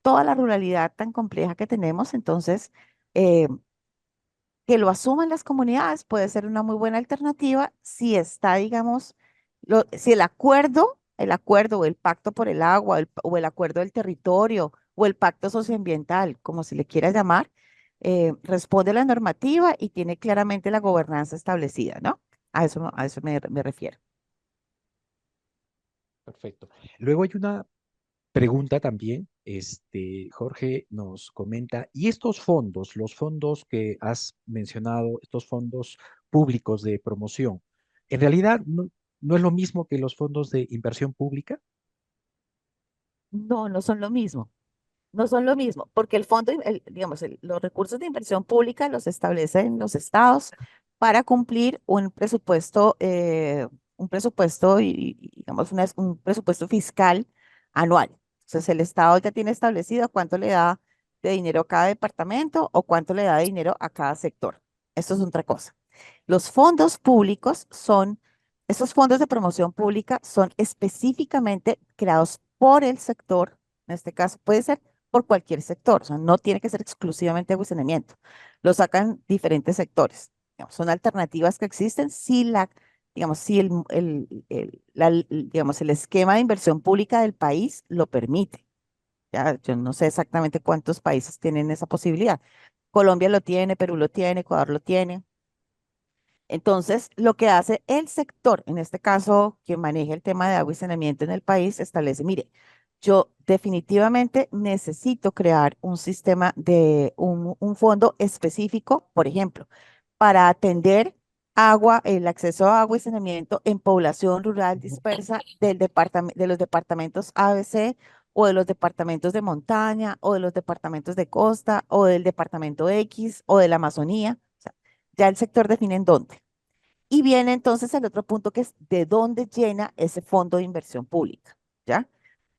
toda la ruralidad tan compleja que tenemos, entonces, eh, que lo asuman las comunidades puede ser una muy buena alternativa si está, digamos, si el acuerdo o el pacto por el agua o el acuerdo del territorio o el pacto socioambiental, como se le quiera llamar, responde a la normativa y tiene claramente la gobernanza establecida, ¿no? A eso me refiero. Perfecto. Luego hay una pregunta también, Jorge nos comenta, ¿y estos fondos, los fondos que has mencionado, estos fondos públicos de promoción, en realidad no es lo mismo que los fondos de inversión pública? No, no son lo mismo. No son lo mismo, porque el fondo, digamos, los recursos de inversión pública los establecen los estados para cumplir un presupuesto digamos, un presupuesto fiscal anual. Entonces, el estado ya tiene establecido cuánto le da de dinero a cada departamento o cuánto le da de dinero a cada sector. Esto es otra cosa. Los fondos públicos esos fondos de promoción pública son específicamente creados por el sector, en este caso puede ser por cualquier sector, o sea, no tiene que ser exclusivamente de saneamiento. Lo sacan diferentes sectores. Digamos, son alternativas que existen si digamos, si digamos, el esquema de inversión pública del país lo permite. Ya, yo no sé exactamente cuántos países tienen esa posibilidad. Colombia lo tiene, Perú lo tiene, Ecuador lo tiene. Entonces, lo que hace el sector, en este caso, que maneja el tema de agua y saneamiento en el país, establece, mire, yo definitivamente necesito crear un sistema un fondo específico, por ejemplo, para atender el acceso a agua y saneamiento en población rural dispersa de los departamentos ABC o de los departamentos de montaña o de los departamentos de costa o del departamento X o de la Amazonía. O sea, ya el sector define en dónde. Y viene entonces el otro punto que es de dónde llena ese fondo de inversión pública, ¿ya?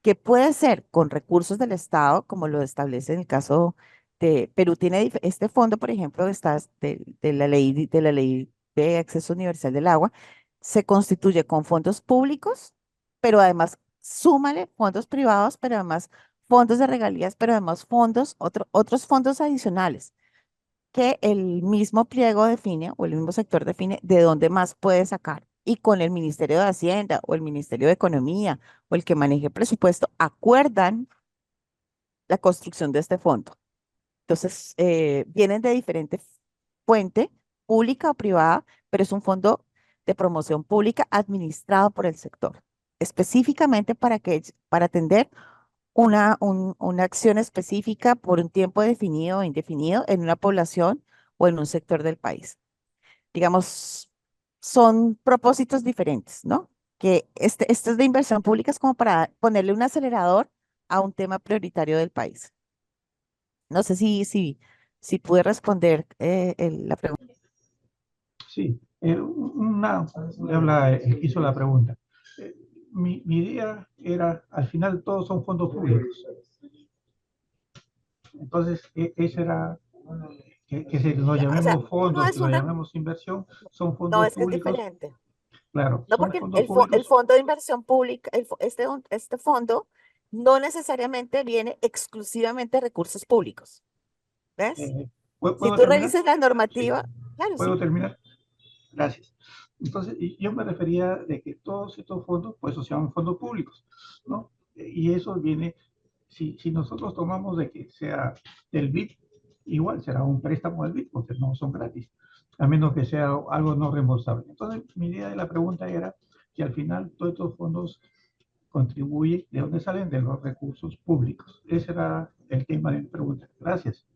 Que puede ser con recursos del Estado, como lo establece en el caso de Perú. Tiene este fondo, por ejemplo, de la ley de acceso universal del agua, se constituye con fondos públicos, pero además súmale fondos privados, pero además fondos de regalías, pero además otros fondos adicionales que el mismo pliego define o el mismo sector define de dónde más puede sacar. Y con el Ministerio de Hacienda o el Ministerio de Economía o el que maneje presupuesto acuerdan la construcción de este fondo. Entonces, vienen de diferentes fuentes, pública o privada, pero es un fondo de promoción pública administrado por el sector, específicamente para atender una acción específica por un tiempo definido o indefinido en una población o en un sector del país. Digamos, son propósitos diferentes, ¿no? Que este es de inversión pública, es como para ponerle un acelerador a un tema prioritario del país. No sé si pude responder la pregunta. Sí, hizo la pregunta. Mi idea era, al final todos son fondos públicos. Entonces, ese era, que lo O sea, llamemos uno fondos, que es lo una, llamemos inversión, son no, fondos es que es públicos, diferente. claro, No, son porque fondos el públicos, fondo de inversión pública, este fondo no necesariamente viene exclusivamente de recursos públicos. ¿Ves? Si ¿puedo tú terminar? revisas la Sí, normativa, claro, ¿puedo sí. terminar? Gracias. Entonces, y yo me refería de que todos estos fondos, pues, se llaman fondos públicos, ¿no? Y eso viene, si nosotros tomamos de que sea del BID, igual será un préstamo del BID, porque no son gratis, a menos que sea algo no reembolsable. Entonces, mi idea de la pregunta era que al final todos estos fondos contribuyen, ¿de dónde salen? De los recursos públicos. Ese era el tema de mi pregunta. Gracias.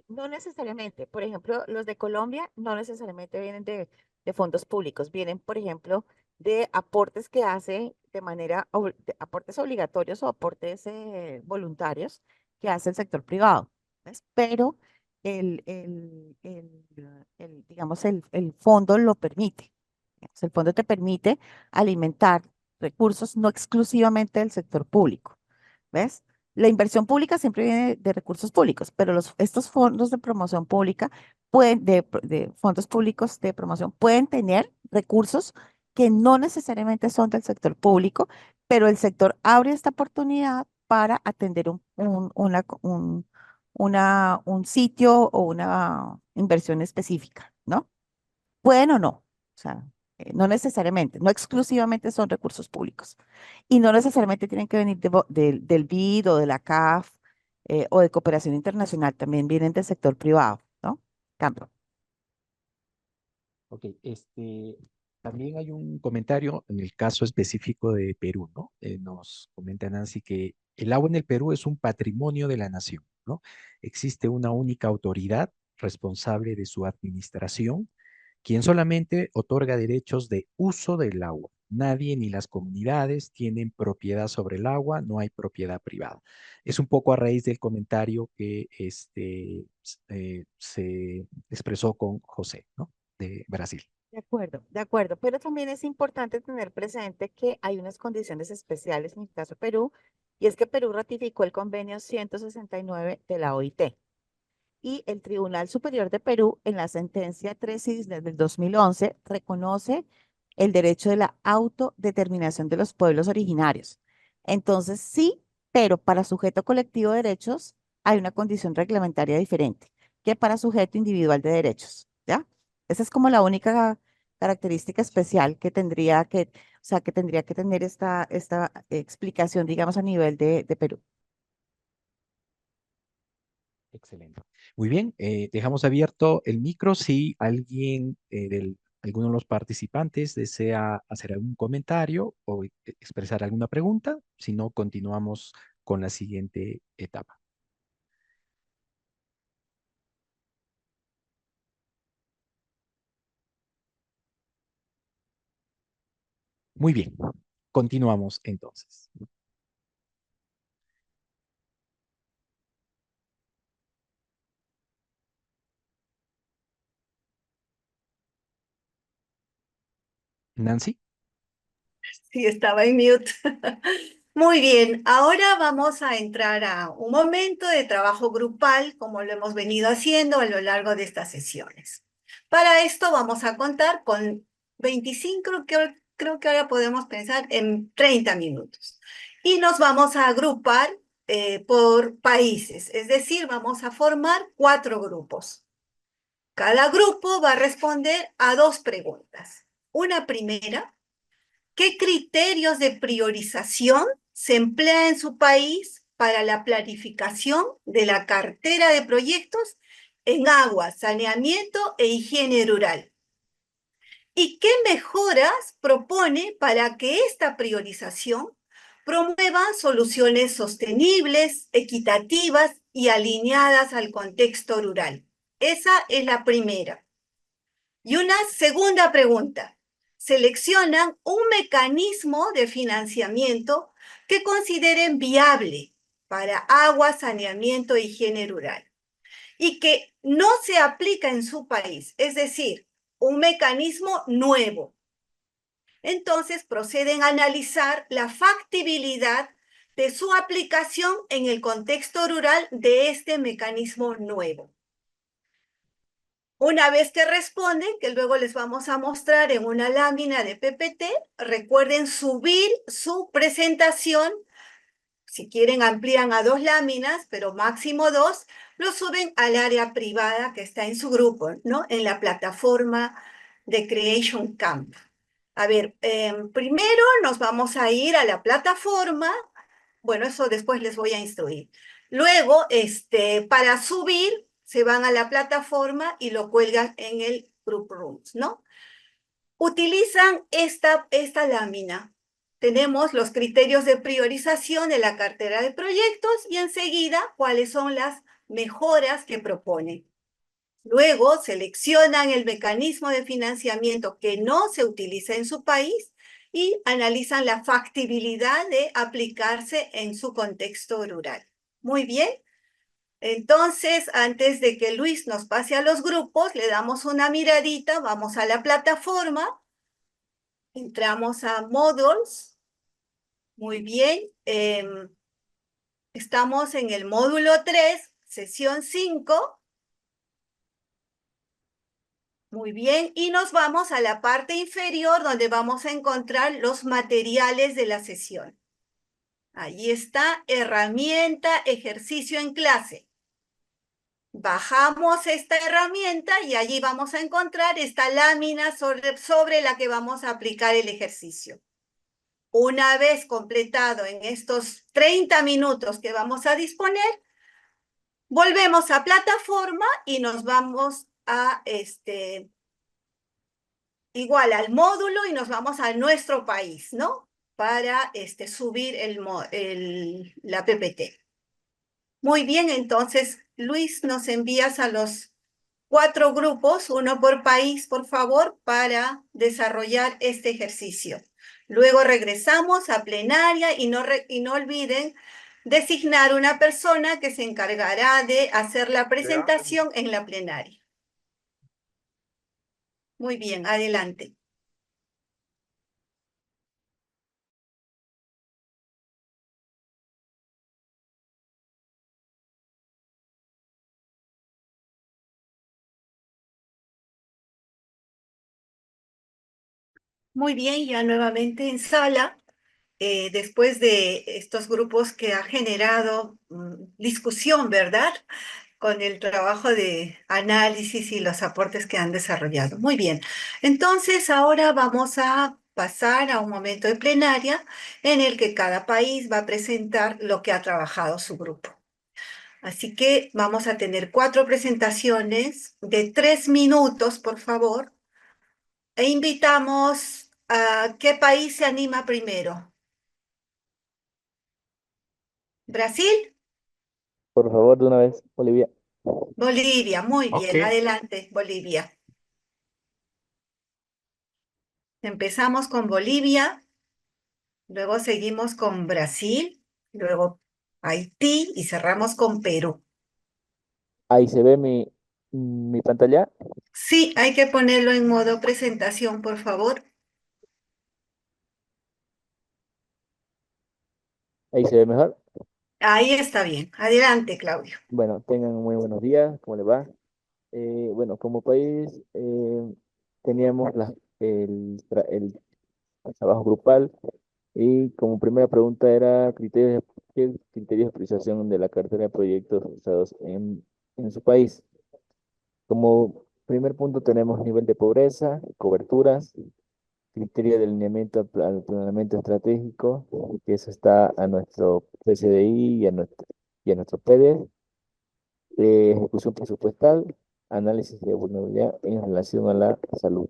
No necesariamente. Por ejemplo, los de Colombia no necesariamente vienen de fondos públicos. Vienen, por ejemplo, de aportes que hace de aportes obligatorios o aportes voluntarios que hace el sector privado. ¿Ves? Pero digamos, el fondo lo permite. Digamos, el fondo te permite alimentar recursos no exclusivamente del sector público. ¿Ves? La inversión pública siempre viene de recursos públicos, pero estos fondos de promoción pública de fondos públicos de promoción pueden tener recursos que no necesariamente son del sector público, pero el sector abre esta oportunidad para atender un sitio o una inversión específica, ¿no? Pueden o no, o sea, no necesariamente, no exclusivamente son recursos públicos. Y no necesariamente tienen que venir del BID o de la CAF o de cooperación internacional, también vienen del sector privado, ¿no? Cambio. Ok, También hay un comentario en el caso específico de Perú, ¿no? Nos comenta Nancy que el agua en el Perú es un patrimonio de la nación, ¿no? Existe una única autoridad responsable de su administración, quien solamente otorga derechos de uso del agua. Nadie ni las comunidades tienen propiedad sobre el agua, no hay propiedad privada. Es un poco a raíz del comentario que se expresó con José, ¿no? De Brasil. De acuerdo, pero también es importante tener presente que hay unas condiciones especiales en el caso de Perú, y es que Perú ratificó el convenio 169 de la OIT. Y el Tribunal Superior de Perú, en la sentencia 3 Islas del 2011, reconoce el derecho de la autodeterminación de los pueblos originarios. Entonces, sí, pero para sujeto colectivo de derechos hay una condición reglamentaria diferente que para sujeto individual de derechos, ¿ya? Esa es como la única característica especial o sea, que tendría que tener esta explicación, digamos, a nivel de Perú. Excelente. Muy bien, dejamos abierto el micro si alguien alguno de los participantes desea hacer algún comentario o expresar alguna pregunta. Si no, continuamos con la siguiente etapa. Muy bien, continuamos entonces. Nancy. Sí, estaba en mute. Muy bien, ahora vamos a entrar a un momento de trabajo grupal, como lo hemos venido haciendo a lo largo de estas sesiones. Para esto vamos a contar con 25, creo que ahora podemos pensar en 30 minutos. Y nos vamos a agrupar por países, es decir, vamos a formar 4 grupos. Cada grupo va a responder a 2 preguntas. Una primera: ¿qué criterios de priorización se emplea en su país para la planificación de la cartera de proyectos en agua, saneamiento e higiene rural? ¿Y qué mejoras propone para que esta priorización promueva soluciones sostenibles, equitativas y alineadas al contexto rural? Esa es la primera. Y una segunda pregunta: seleccionan un mecanismo de financiamiento que consideren viable para agua, saneamiento e higiene rural y que no se aplica en su país, es decir, un mecanismo nuevo. Entonces proceden a analizar la factibilidad de su aplicación en el contexto rural de este mecanismo nuevo. Una vez que responden, que luego les vamos a mostrar en una lámina de PPT, recuerden subir su presentación. Si quieren amplían a 2 láminas, pero máximo 2, lo suben al área privada que está en su grupo, ¿no? En la plataforma de Creation Camp. A ver, primero nos vamos a ir a la plataforma. Bueno, eso después les voy a instruir. Luego, para subir, se van a la plataforma y lo cuelgan en el Group Rooms, ¿no? Utilizan esta lámina. Tenemos los criterios de priorización de la cartera de proyectos y enseguida cuáles son las mejoras que proponen. Luego seleccionan el mecanismo de financiamiento que no se utiliza en su país y analizan la factibilidad de aplicarse en su contexto rural. Muy bien. Entonces, antes de que Luis nos pase a los grupos, le damos una miradita, vamos a la plataforma, entramos a Modules. Muy bien. Estamos en el módulo 3, sesión 5. Muy bien, y nos vamos a la parte inferior donde vamos a encontrar los materiales de la sesión. Allí está, herramienta, ejercicio en clase. Bajamos esta herramienta y allí vamos a encontrar esta lámina sobre la que vamos a aplicar el ejercicio. Una vez completado en estos 30 minutos que vamos a disponer, volvemos a plataforma y nos vamos a igual al módulo y nos vamos a nuestro país, ¿no? Para subir la PPT. Muy bien, entonces, Luis, nos envías a los 4 grupos, uno por país, por favor, para desarrollar este ejercicio. Luego regresamos a plenaria y no olviden designar una persona que se encargará de hacer la presentación en la plenaria. Muy bien, adelante. Muy bien, ya nuevamente en sala. Después de estos grupos que ha generado discusión, ¿verdad? Con el trabajo de análisis y los aportes que han desarrollado. Muy bien. Entonces, ahora vamos a pasar a un momento de plenaria en el que cada país va a presentar lo que ha trabajado su grupo. Así que vamos a tener 4 presentaciones de 3 minutos, por favor. E invitamos a qué país se anima primero. ¿Brasil? Por favor, de una vez, Bolivia. Bolivia, muy bien, Ok. adelante, Bolivia. Empezamos con Bolivia, luego seguimos con Brasil, luego Haití y cerramos con Perú. Ahí se ve mi pantalla. Sí, hay que ponerlo en modo presentación, por favor. Ahí se ve mejor. Ahí está bien. Adelante, Claudio. Bueno, tengan muy buenos días. ¿Cómo les va? Bueno, como país teníamos el trabajo grupal y como primera pregunta era ¿qué criterios de priorización de la cartera de proyectos usados en su país? Como primer punto tenemos nivel de pobreza, coberturas, criterio de alineamiento al planeamiento estratégico, que eso está a nuestro PCDI y a nuestro PD, ejecución presupuestal, análisis de vulnerabilidad en relación a la salud.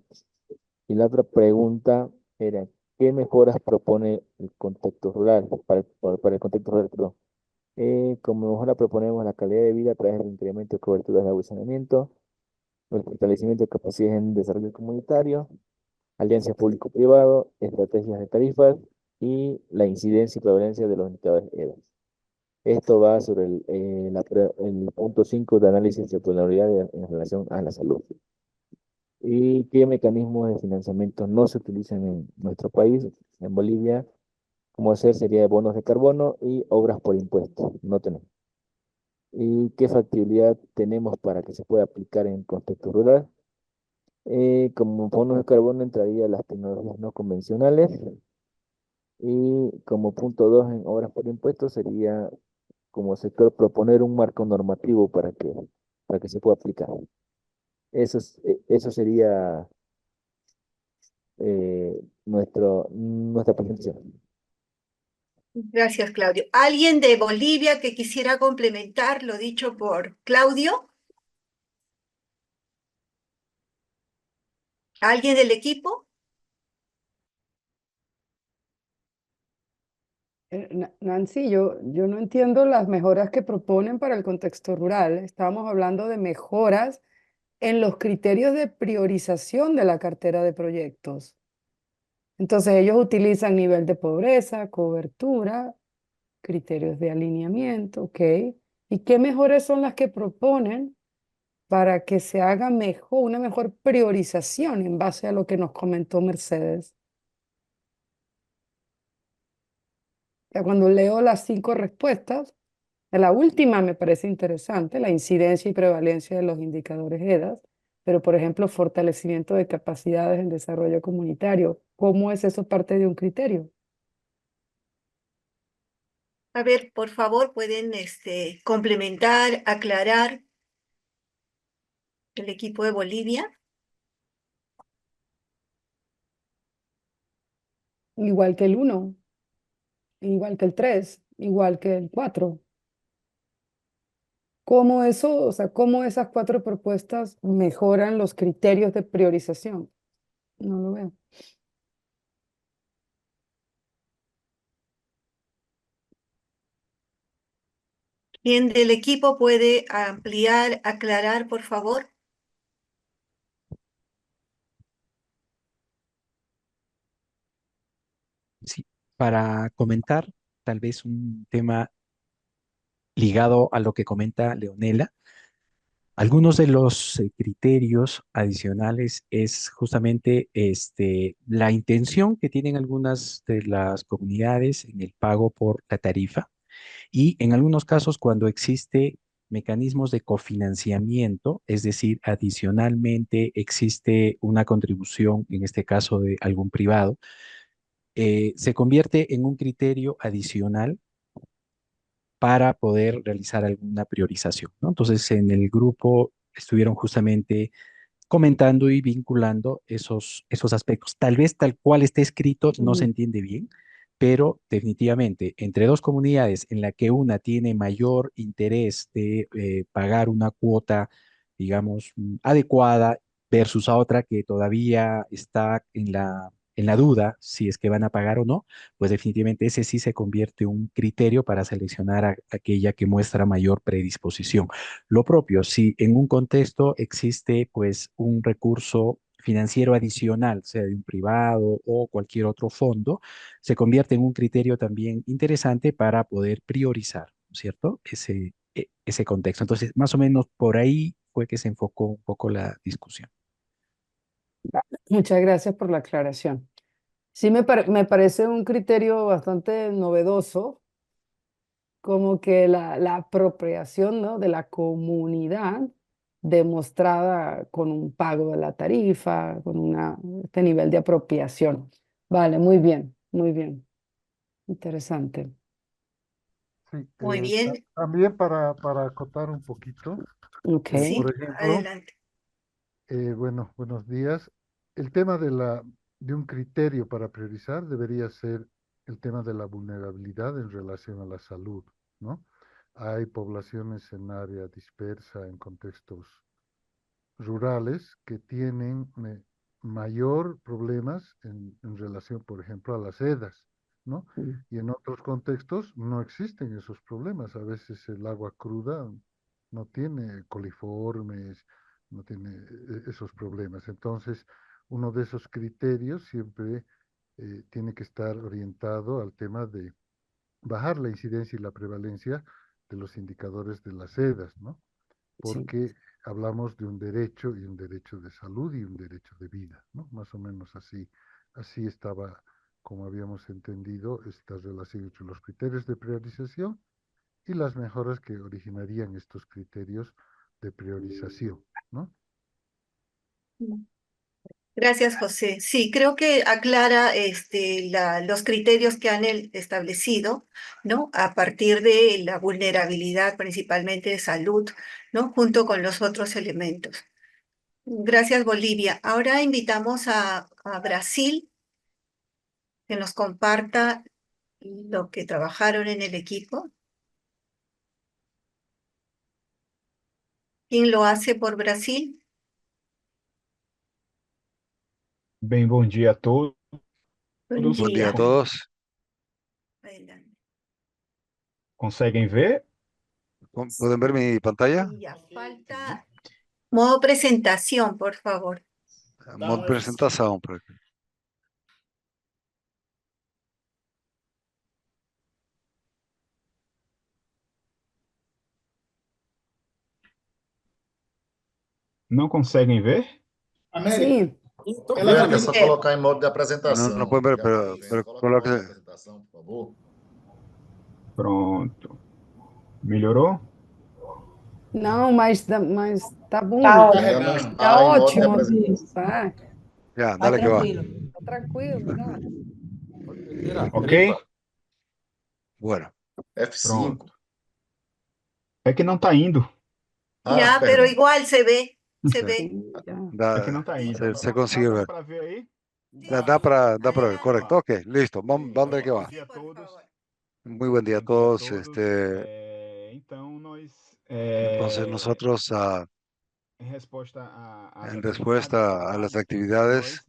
Y la otra pregunta era, ¿qué mejoras propone el contexto rural, para el contexto rural, perdón? Como mejora proponemos la calidad de vida a través del incremento de coberturas de agua y saneamiento, el fortalecimiento de capacidades en desarrollo comunitario, alianzas público-privado, estrategias de tarifas y la incidencia y prevalencia de los indicadores EDAS. Esto va sobre el punto 5 de análisis de vulnerabilidad en relación a la salud. ¿Y qué mecanismos de financiamiento no se utilizan en nuestro país, en Bolivia? Como hacer sería bonos de carbono y obras por impuestos. No tenemos. ¿Y qué factibilidad tenemos para que se pueda aplicar en contexto rural? Como bonos de carbono entraría las tecnologías no convencionales. Y como punto 2 en obras por impuestos sería como sector proponer un marco normativo para que se pueda aplicar. Eso sería nuestra presentación. Gracias, Claudio. ¿Alguien de Bolivia que quisiera complementar lo dicho por Claudio? ¿Alguien del equipo? Nancy, yo no entiendo las mejoras que proponen para el contexto rural. Estábamos hablando de mejoras en los criterios de priorización de la cartera de proyectos. Entonces ellos utilizan nivel de pobreza, cobertura, criterios de alineamiento, ¿ok? ¿Y qué mejoras son las que proponen para que se haga mejor, una mejor priorización en base a lo que nos comentó Mercedes? Ya cuando leo las 5 respuestas, la última me parece interesante, la incidencia y prevalencia de los indicadores EDAS, pero por ejemplo, fortalecimiento de capacidades en desarrollo comunitario. ¿Cómo es eso parte de un criterio? A ver, por favor, pueden complementar, aclarar el equipo de Bolivia. Igual que el 1, igual que el 3, igual que el 4. ¿Cómo eso, o sea, cómo esas 4 propuestas mejoran los criterios de priorización? No lo veo. ¿Quién del equipo puede ampliar, aclarar, por favor? Sí, para comentar tal vez un tema ligado a lo que comenta Leonela. Algunos de los criterios adicionales es justamente la intención que tienen algunas de las comunidades en el pago por la tarifa y en algunos casos cuando existe mecanismos de cofinanciamiento, es decir, adicionalmente existe una contribución, en este caso de algún privado, se convierte en un criterio adicional para poder realizar alguna priorización, ¿no? Entonces, en el grupo estuvieron justamente comentando y vinculando esos aspectos. Tal vez tal cual esté escrito no se Ujú. entiende bien, pero definitivamente entre dos comunidades en la que una tiene mayor interés de pagar una cuota, digamos, adecuada versus a otra que todavía está en la duda si es que van a pagar o no, pues definitivamente ese sí se convierte en un criterio para seleccionar a aquella que muestra mayor predisposición. Lo propio, si en un contexto existe pues un recurso financiero adicional, sea de un privado o cualquier otro fondo, se convierte en un criterio también interesante para poder priorizar, ¿no es cierto? Ese contexto. Entonces, más o menos por ahí fue que se enfocó un poco la discusión. Muchas gracias por la aclaración. Sí, me parece un criterio bastante novedoso, como que la apropiación, ¿no?, de la comunidad demostrada con un pago de la tarifa, con este nivel de apropiación. Vale, muy bien, interesante. Sí, Muy bien. también para acotar un poquito, Ok, Sí, por ejemplo, adelante. bueno, buenos días. El tema de un criterio para priorizar debería ser el tema de la vulnerabilidad en relación a la salud, ¿no? Hay poblaciones en área dispersa, en contextos rurales, que tienen mayor problemas en relación, por ejemplo, a las sedas, ¿no? mm, Y en otros contextos no existen esos problemas. A veces el agua cruda no tiene coliformes, no tiene esos problemas. Entonces, uno de esos criterios siempre tiene que estar orientado al tema de bajar la incidencia y la prevalencia de los indicadores de las sedas, ¿no? sí, Porque hablamos de un derecho y un derecho de salud y un derecho de vida, ¿no? Más o menos así estaba, como habíamos entendido, esta relación entre los criterios de priorización y las mejoras que originarían estos criterios de priorización, ¿no? Gracias, José. Sí, creo que aclara los criterios que han establecido, ¿no? A partir de la vulnerabilidad, principalmente de salud, ¿no? Junto con los otros elementos. Gracias, Bolivia. Ahora invitamos a Brasil que nos comparta lo que trabajaron en el equipo. ¿Quién lo hace por Brasil? Bem, bom dia a todos. Buen Buen día a día. todos. Adelante. Conseguem ver? ¿Pueden ver mi pantalla? Y ya falta modo presentación, por favor. Mod presentação. Não conseguem ver? sí, América, é só É, colocar em modo de apresentação. No pueden ver, pero Coloca em modo de coloque. apresentação, por favor. Pronto. Melhorou? no, mas tá bom, Está Ela ótimo. não tá está em modo de ótimo, apresentação. tá, Ya, Va dale que va. tranquilo. tá tranquilo, tá. Ok? Bueno, F5. Pronto. É que não está indo. ya, pero Perdão. igual se ve, se sí, ve. Sí, ya. É que não está indo. se consigue ver. Para ver aí? Da para ver, correcto. Ok, listo. Vamos a ver qué va. Bom dia a todos. Muy buen día a Bom dia a todos. todos. Então, nós... Entonces nosotros En respuesta a las actividades,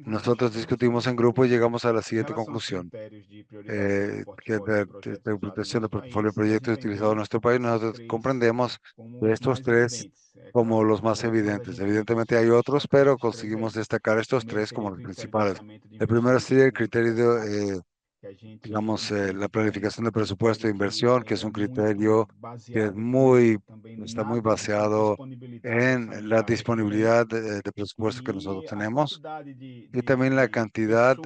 nosotros discutimos en grupo y llegamos a la siguiente conclusión. Que de interpretación del portafolio de proyectos utilizado en nuestro país, nosotros comprendemos de estos tres como los más evidentes. Evidentemente hay otros, pero conseguimos destacar estos tres como los principales. El primero sería el criterio de, digamos, la planificación de presupuesto de inversión, que es un criterio que está muy baseado en la disponibilidad de presupuesto que nosotros tenemos y también la cantidad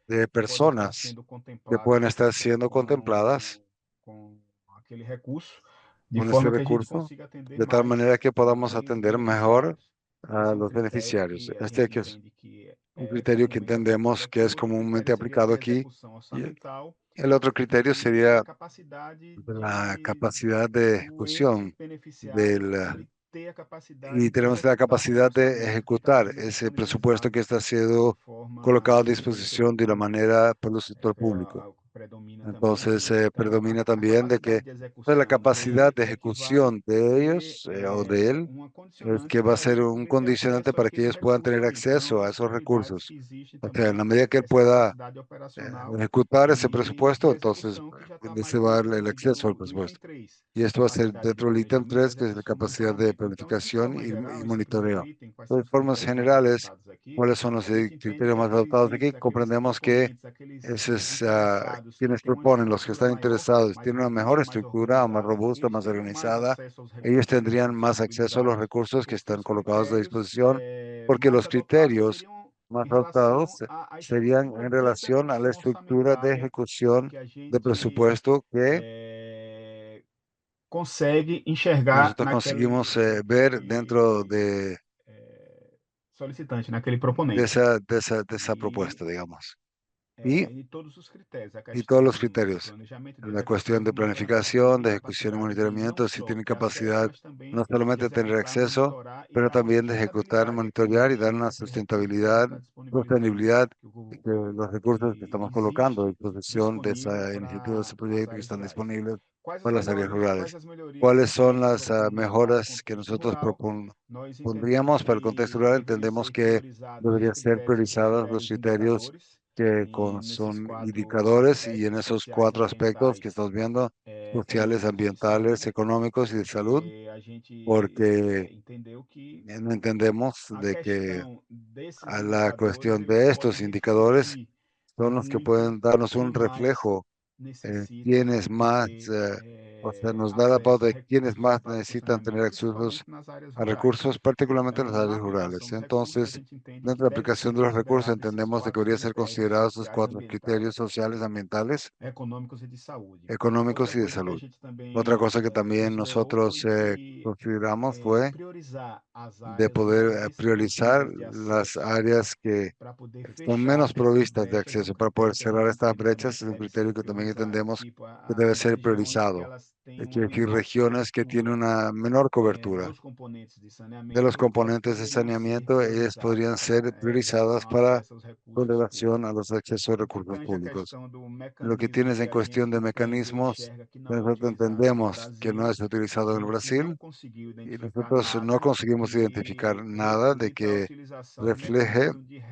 de personas que pueden estar siendo contempladas con este recurso, de tal manera que podamos atender mejor a los beneficiarios. Este que es un criterio que entendemos que es comúnmente aplicado aquí. Y el otro criterio sería la capacidad de ejecución y tenemos la capacidad de ejecutar ese presupuesto que está siendo colocado a disposición de una manera por el sector público. Entonces, predomina también de que pues, la capacidad de ejecución de ellos o de él es que va a ser un condicionante para que ellos puedan tener acceso a esos recursos. O sea, en la medida que él pueda ejecutar ese presupuesto, entonces se va a dar el acceso al presupuesto. Y esto va a ser dentro del ítem 3, que es la capacidad de planificación y monitoreo. De formas generales, ¿cuáles son los criterios más adoptados aquí? Comprendemos que esos, quienes proponen, los que están interesados, tienen una mejor estructura, más robusta, más organizada. Ellos tendrían más acceso a los recursos que están colocados a disposición, porque los criterios más adoptados serían en relación a la estructura de ejecución de presupuesto que consegue enxergar nosotros conseguimos ver dentro de solicitante, naquele proponente. de esa propuesta, digamos. Y E todos os critérios, a y todos questão los do criterios. planejamento, de La cuestión execução de e monitoramento, planificación, de tem ejecución y capacidade de não monitoramiento, si só tienen de acesso, capacidad mas também no de solamente de tener executar, acceso, monitorar e pero dar uma también de ejecutar, sustentabilidade àquilo monitorear y dar una àquele recurso que sustentabilidad, está disponibilizando, sostenibilidad que de que los recursos que estamos colocando a existe disposición de disponível esa iniciativa, de para ese as proyecto que áreas están rurais. disponibles Quais para las áreas quais rurales. as melhorias ¿Cuáles que son las propomos para o mejoras que contexto nosotros rural? Nós entendemos pondríamos para el contexto que rural? deveriam Entendemos ser que priorizados os deberían ser critérios priorizados los sociais e criterios indicadores, que e nesses son quatro indicadores y en aspectos esos sociais e cuatro aspectos que ambientais, estamos viendo, sociales, políticos de saúde, ambientales, económicos y de salud, porque a gente porque entendeu que no entendemos a de que questão desses a la indicadores cuestión eles de podem estos indicadores refletir son los que muito pueden darnos un quem mais reflejo necessita quiénes más, ter o sea, nos da la acesso pauta a de quiénes recursos más voltados para o necesitan tener saneamento, accesos principalmente nas áreas a rurais. recursos, particularmente en las Então, na áreas rurales. aplicação do recurso, a Entonces, gente entende que dentro de la deve aplicación ser de los recursos, considerado esses entendemos de que quatro debería ser critérios considerados estos sociais, cuatro criterios ambientais, sociales, ambientales, econômicos e de saúde. Outra económicos y de coisa que a salud. gente Otra também cosa que también considerou nosotros foi que consideramos fue priorizar as de áreas poder mais priorizar desprovidas de las acesso áreas que para poder son fechar menos essas provistas de brechas, é um acceso, para poder critério que a cerrar gente estas entende também brechas, que es un deve ser criterio que también priorizado. entendemos Tipo, que debe as ser regiões que priorizado. elas têm Hay que uma decir menor regiones que tienen cobertura una menor cobertura dos componentes de de los saneamento, elas componentes de poderiam ser saneamiento, ellas priorizadas podrían ser em priorizadas relação ao para acesso aos con recursos relación a públicos. los accesos a No que recursos tange a públicos. questão do Lo que mecanismo tienes en que a cuestión gente de entende e mecanismos, enxerga que não é nosotros utilizado no entendemos que no Brasil, es a utilizado en el gente não Brasil conseguiu y identificar nosotros no nada conseguimos identificar que nada de reflita a que utilização do refleje mecanismo de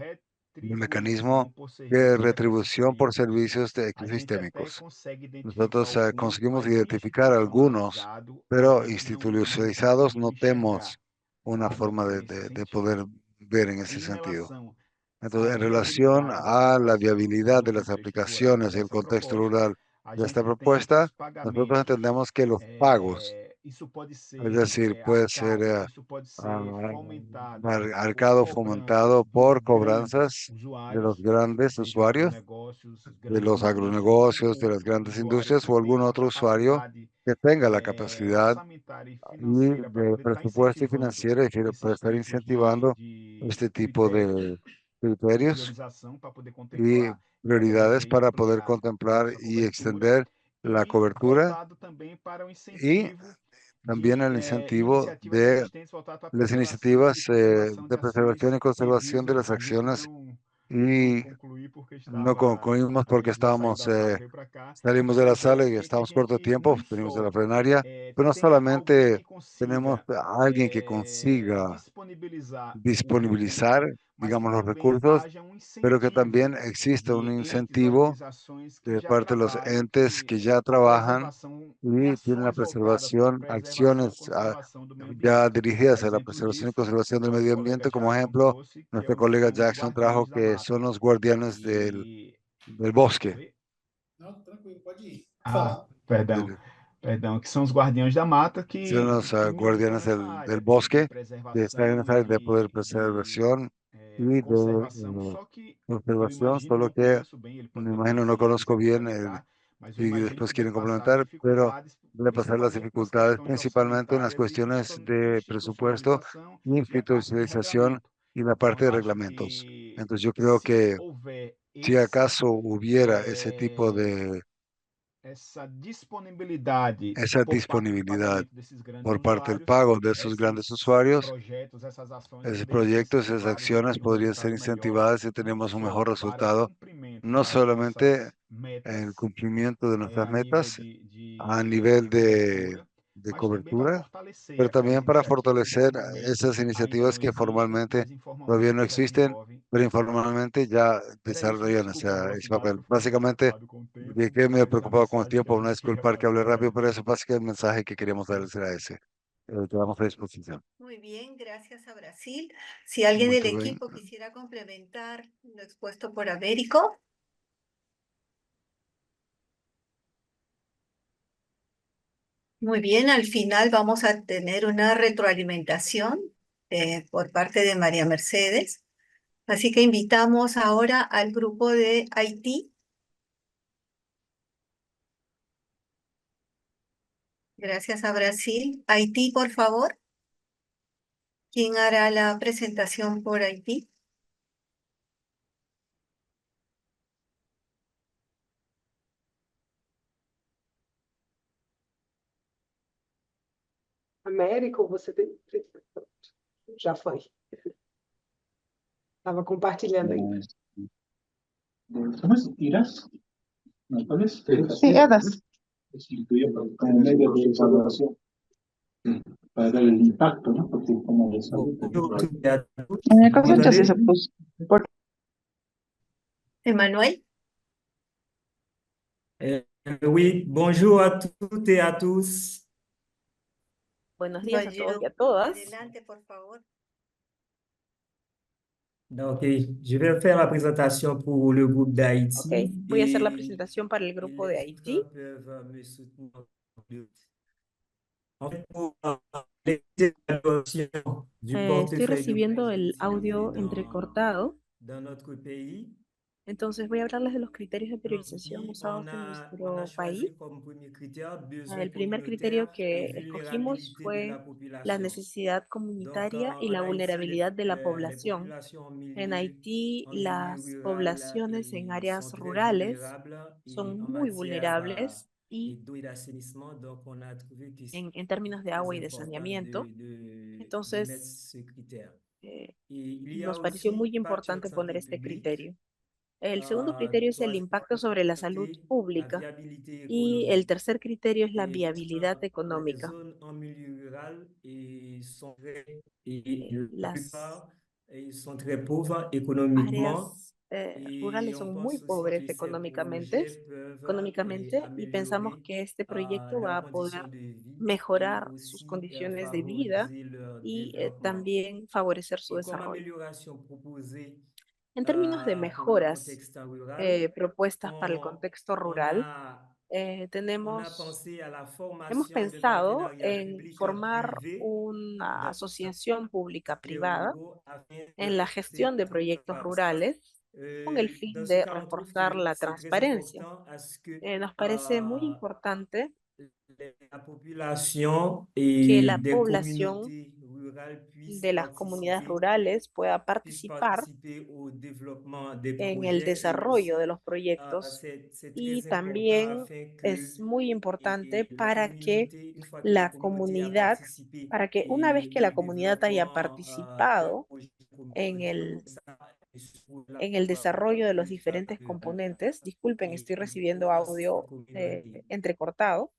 el mecanismo retribuição por de serviços retribución por ecossistêmicos. servicios A gente até ecosistémicos. consegue identificar Nosotros alguns, conseguimos mas identificar algunos, institucionalizado a pero gente não institucionalizados no conseguiu enxergar tenemos una nada forma nesse de sentido. poder ver en ese Em sentido. relação Entonces, à en relación viabilidade das a la aplicações viabilidad no de las contexto rural aplicaciones y el dessa contexto proposta, rural a de esta gente entende que propuesta, os nosotros pagamentos, entendemos que los pagos, isso pode es ser decir, puede ser arcado, isso pode ser ah, fomentado por arcado, cobranças fomentado dos por grandes cobranzas de los usuários, grandes seja usuarios, agronegócios, as de grandes los indústrias, agronegocios, de las ou grandes usuários industrias que o algún tenham a otro usuario capacidade que tenga la capacidad orçamentária e y financeira para de poder estar presupuesto y incentivando financiero y para esses estar tipos incentivando de este tipo critérios de de criterios priorização para poder y contemplar e prioridades abranger e para poder ampliar a contemplar nossa y cobertura extender la e cobertura voltado também para o y incentivo también de el incentivo iniciativas de existentes voltadas para a las preservação iniciativas e conservação de de preservación ações y conservación de devido las a gente acciones y no concluimos porque salimos de la sala y estábamos corto de tiempo, tenemos la plenaria, pero no solamente tenemos a alguien que consiga disponibilizar, digamos, los recursos, pero que también exista un incentivo de parte de los entes que ya trabajan y tienen la preservación, acciones ya dirigidas a la preservación y conservación del medio ambiente. Como ejemplo, nuestra colega Jackson trajo que son los guardianes del bosque. Perdão, del- perdão, que são os guardiões da mata Son que los estão guardianes nessa del área bosque de que están en esa preservação área de poder e preservación y de conservação, só que eu conservación, imagino, solo não que conheço bem, ele me pode imagino, no se ele conozco quiser bien complementar, mas eu y imagino después que quieren deve passar complementar, pero dificuldades, debe pasar las principalmente nas dificultades questões principalmente en las orçamentárias e cuestiones de presupuesto, institucionalização e a parte de institucionalización regulamento. y la Então, parte de eu acho reglamentos. que Entonces yo creo se que houver si acaso hubiera ese tipo essa disponibilidade esa por parte do disponibilidad pagamento desses grandes por parte del usuários, pago de esos grandes esses usuarios, projetos, essas ações esos poderiam ser proyectos, esas incentivados e acciones ter um podrían ser resultado melhor, incentivadas y não tenemos un só mejor para o resultado, cumprimento no das solamente nossas en el metas cumplimiento de nuestras a nível metas a de nivel cobertura, de mas também para cobertura, fortalecer pero aquelas también para iniciativas que fortalecer formalmente esas iniciativas ainda não que existem, formalmente mas todavía no informalmente já existen, desenvolvem. pero informalmente ya Era isso, me desarrollan desculpa, ese velocidade, papel. que eu fiquei meio Básicamente, preocupado com o tempo, dije medio mas a preocupado con el mensagem que tiempo, a una gente queria disculpa que hablé passar era rápido, pero isso. eso básicamente el mensaje que queríamos darles era ese. Quedamos a disposición. Muy bien, gracias a Brasil. Si alguien del Muito bem. equipo quisiera complementar lo expuesto por Américo. Muy bien, al final vamos a tener una retroalimentación por parte de María Mercedes. Así que invitamos ahora al grupo de Haití. Gracias a Brasil. Haití, por favor. ¿Quién hará la presentación por Haití? Américo, você tem. Já foi. Estava compartilhando ainda. ¿Cómo es? ¿Irás? ¿No puedes? Sí, Edas. Instituye como medio de evaluación para dar el impacto, ¿no? Porque como de salud. Cosa c'è se fosse. Emmanuel. Oui, bonjour à toutes et à tous. Buenos días a todos y a Bonjour. todas. Adelante, por favor. Donc, je vais faire la présentation pour le groupe d'Haïti. Ok, voy a hacer la et presentación para el grupo de les Haití. exposants peuvent me soutenir. En fait, pour l'évaluation du Estoy portefeuille de recibiendo el projet audio utilisé entrecortado, dans notre pays. entonces voy a hablarles de los criterios de Donc, priorización oui, usados en on a nuestro país. choisi comme premier critère besoin El primer criterio communautaire que et escogimos vulnérabilité de fue la la population. necesidad Donc, comunitaria y en la Haïti, vulnerabilidad de la les población. populations En Haití, en milieu las rural poblaciones en áreas sont très rurales vulnérables et son en muy matière vulnerables y d'eau et d'assainissement. Donc, on a trouvé que c'est en términos de très agua y de important saneamiento. de mettre Entonces, ce critère. Et il y a nos pareció aussi muy pâture importante santé poner este publique. criterio. El segundo criterio es el impacto sobre la salud La pública viabilité y el économique. tercer criterio es la Et viabilidad les económica. zones en milieu rural sont très, la Las plupart sont très pauvres économiquement. áreas Et rurales on son muy pense aussi pobres que ces económicamente, projets peuvent y pensamos améliorer que este proyecto va leurs a poder conditions de vie et mejorar sus aussi condiciones de vida favoriser leur y développement. también favorecer su Et comme desarrollo. amélioration proposée En términos de pour le mejoras contexte rural, propuestas para el contexto rural, on a pensé à la hemos formation de pensado partenariat en formar public-privé una dans asociación les pública-privada niveaux afin en la de gestión de proyectos rurales con el fin dans ce de cas, on trouve reforzar que la c'est très transparencia. important à ce que Nos parece muy importante la population que et la des población communautés rurales de las comunidades rurales pueda participar au développement des en el projets et desarrollo de aussi los proyectos. c'est Y très important también afin que es muy importante la para que communauté, une fois que la la communauté a comunidad, participé para que una vez que la le comunidad haya développement d'un participado projet en el comme ça, en el desarrollo de los diferentes componentes. Disculpen, estoy recibiendo audio entrecortado.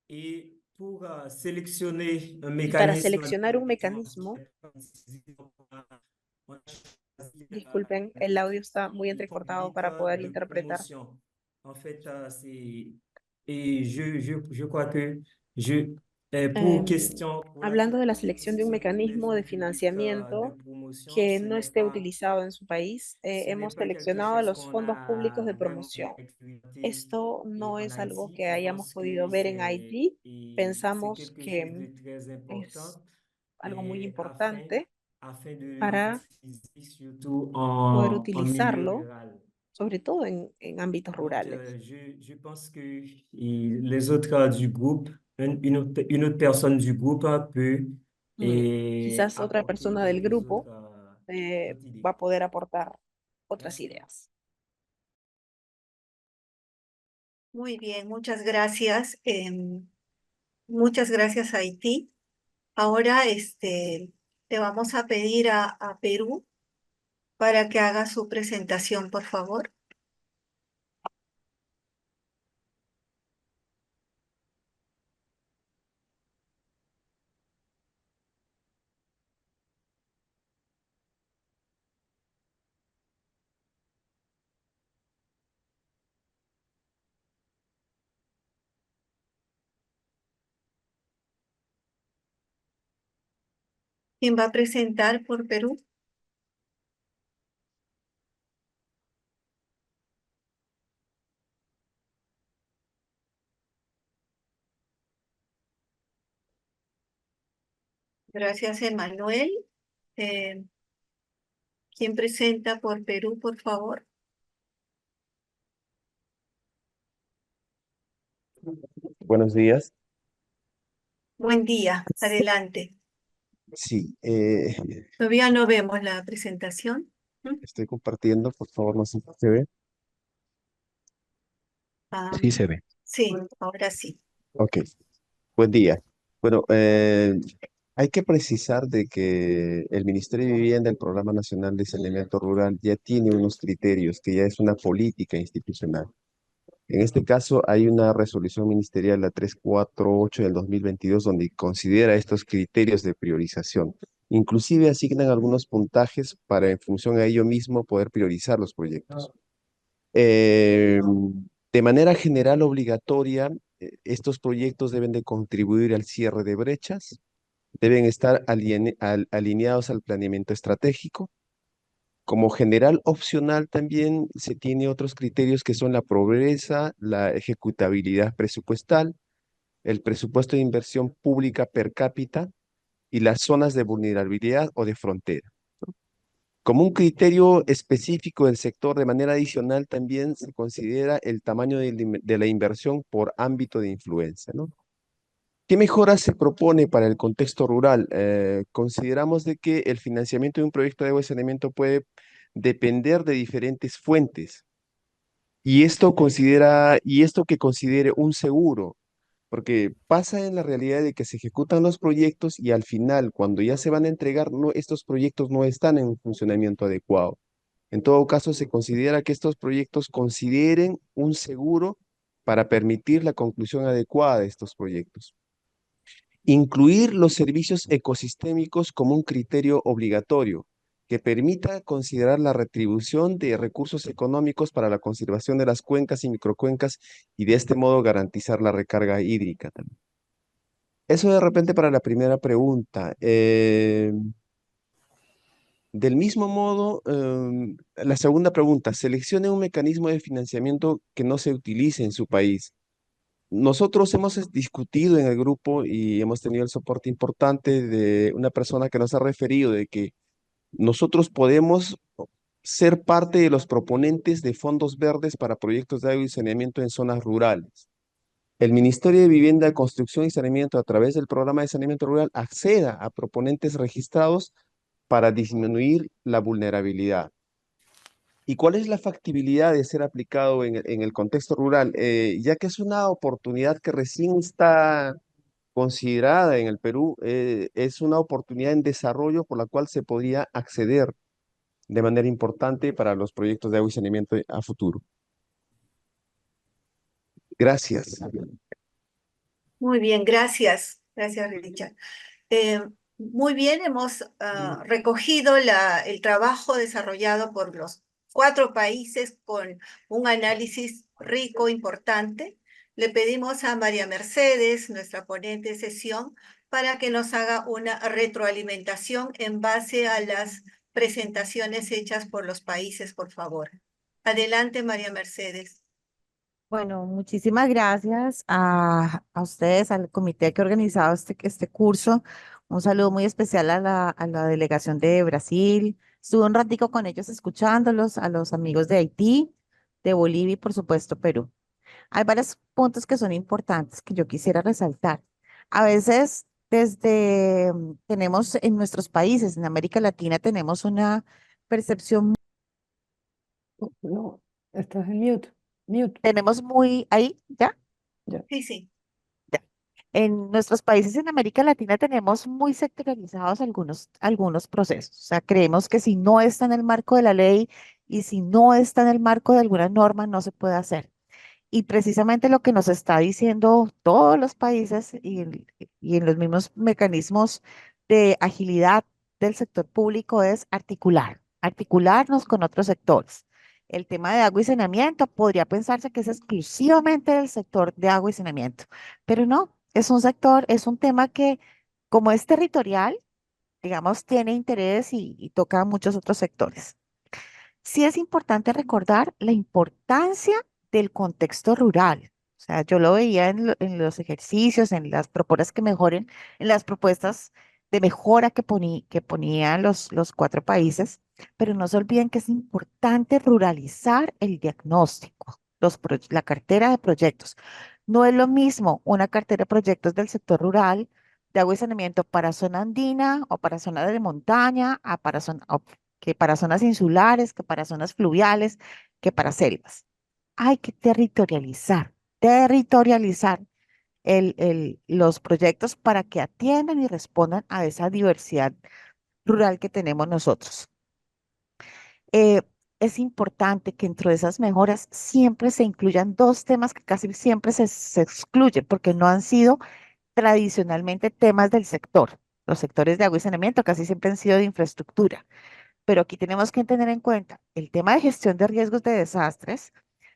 Et pour sélectionner un Y para mécanisme seleccionar un mecanismo, disculpen, el audio está muy entrecortado para poder de interpretar. promotion. En fait, et je crois que pour question, pour la Hablando de la question selección de un sur les mecanismo de outils de financiamiento promotion, que ce no n'est esté pas, utilizado en su país, ce n'est hemos pas quelque seleccionado chose los qu'on fondos públicos a de vraiment promoción. expérimenté Esto no en es algo Haïti. que Je hayamos pense podido que ver en Haití. c'est Pensamos quelque chose que de très important es algo muy afin, importante afin de para l'utiliser surtout poder en milieu utilizarlo, rural. sobre todo en ámbitos Donc, rurales. je pense que les autres du groupe, une autre personne du groupe peut Quizás otra apporter persona del des grupo autres idées. va a poder aportar otras Merci. ideas. Muy bien, muchas gracias. Muchas gracias, Haití. Ahora le vamos a pedir a Perú para que haga su presentación, por favor. ¿Quién va a presentar por Perú? Gracias, Emanuel. ¿Quién presenta por Perú, por favor? Buenos días. Buen día, adelante. Sí, Todavía no vemos la presentación. estoy compartiendo, por favor, no sé si se ve. Ah, Sí se ve. sí, ahora sí. Ok, buen día. Bueno, hay que precisar de que el Ministerio de Vivienda, el Programa Nacional de Saneamiento Rural, ya tiene unos criterios, que ya es una política institucional. En este caso, hay una resolución ministerial, la 348 del 2022, donde considera estos criterios de priorización. Inclusive asignan algunos puntajes para, en función a ello mismo, poder priorizar los proyectos. De manera general, obligatoria, estos proyectos deben de contribuir al cierre de brechas, deben estar alineados al planeamiento estratégico. Como general opcional también se tiene otros criterios que son la pobreza, la ejecutabilidad presupuestal, el presupuesto de inversión pública per cápita y las zonas de vulnerabilidad o de frontera. Como un criterio específico del sector, de manera adicional, también se considera el tamaño de la inversión por ámbito de influencia, ¿no? ¿Qué mejoras se propone para el contexto rural? Consideramos de que el financiamiento de un proyecto de agua y saneamiento puede depender de diferentes fuentes. Y esto que considere un seguro, porque pasa en la realidad de que se ejecutan los proyectos y al final, cuando ya se van a entregar, no, estos proyectos no están en un funcionamiento adecuado. En todo caso, se considera que estos proyectos consideren un seguro para permitir la conclusión adecuada de estos proyectos. Incluir los servicios ecosistémicos como un criterio obligatorio que permita considerar la retribución de recursos económicos para la conservación de las cuencas y microcuencas y de este modo garantizar la recarga hídrica también. Eso de repente para la primera pregunta. Del mismo modo, la segunda pregunta, seleccione un mecanismo de financiamiento que no se utilice en su país. Nosotros hemos discutido en el grupo y hemos tenido el soporte importante de una persona que nos ha referido de que nosotros podemos ser parte de los proponentes de fondos verdes para proyectos de agua y saneamiento en zonas rurales. El Ministerio de Vivienda, Construcción y Saneamiento, a través del programa de saneamiento rural, acceda a proponentes registrados para disminuir la vulnerabilidad. ¿Y cuál es la factibilidad de ser aplicado en el contexto rural? Ya que es una oportunidad que recién está considerada en el Perú, es una oportunidad en desarrollo por la cual se podría acceder. de manera importante para los proyectos de agua y saneamiento a futuro. Gracias. Muy bien, gracias. Gracias, Richard. Muy bien, hemos recogido el trabajo desarrollado por los 4 países con un análisis rico, importante. Le pedimos a María Mercedes, nuestra ponente de sesión, para que nos haga una retroalimentación en base a las presentaciones hechas por los países, por favor. Adelante, María Mercedes. Bueno, muchísimas gracias a ustedes, al comité que ha organizado este curso. Un saludo muy especial a la delegación de Brasil. Estuve un ratico con ellos escuchándolos, a los amigos de Haití, de Bolivia y por supuesto Perú. Hay varios puntos que son importantes que yo quisiera resaltar. A veces tenemos en nuestros países, en América Latina, tenemos una percepción, No, estás en mute. Mute. tenemos muy, ahí, ¿ya? Ya. Sí, sí. En nuestros países en América Latina tenemos muy sectorializados algunos procesos. O sea, creemos que si no está en el marco de la ley y si no está en el marco de alguna norma, no se puede hacer. Y precisamente lo que nos está diciendo todos los países y en los mismos mecanismos de agilidad del sector público es articularnos con otros sectores. El tema de agua y saneamiento podría pensarse que es exclusivamente del sector de agua y saneamiento, pero no, es un sector, es un tema que como es territorial, digamos, tiene interés y toca a muchos otros sectores. Sí es importante recordar la importancia del contexto rural. O sea, yo lo veía en los ejercicios, en las propuestas que mejoren, en las propuestas de mejora que ponían los 4 países, pero no se olviden que es importante ruralizar el diagnóstico, la cartera de proyectos. No es lo mismo una cartera de proyectos del sector rural de agua y saneamiento para zona andina o para zona de montaña, que para zonas insulares, que para zonas fluviales, que para selvas. Hay que territorializar los proyectos para que atiendan y respondan a esa diversidad rural que tenemos nosotros. Eh, es importante que dentro de esas mejoras siempre se incluyan 2 temas que casi siempre se excluyen porque no han sido tradicionalmente temas del sector. Los sectores de agua y saneamiento casi siempre han sido de infraestructura. Pero aquí tenemos que tener en cuenta el tema de gestión de riesgos de desastres.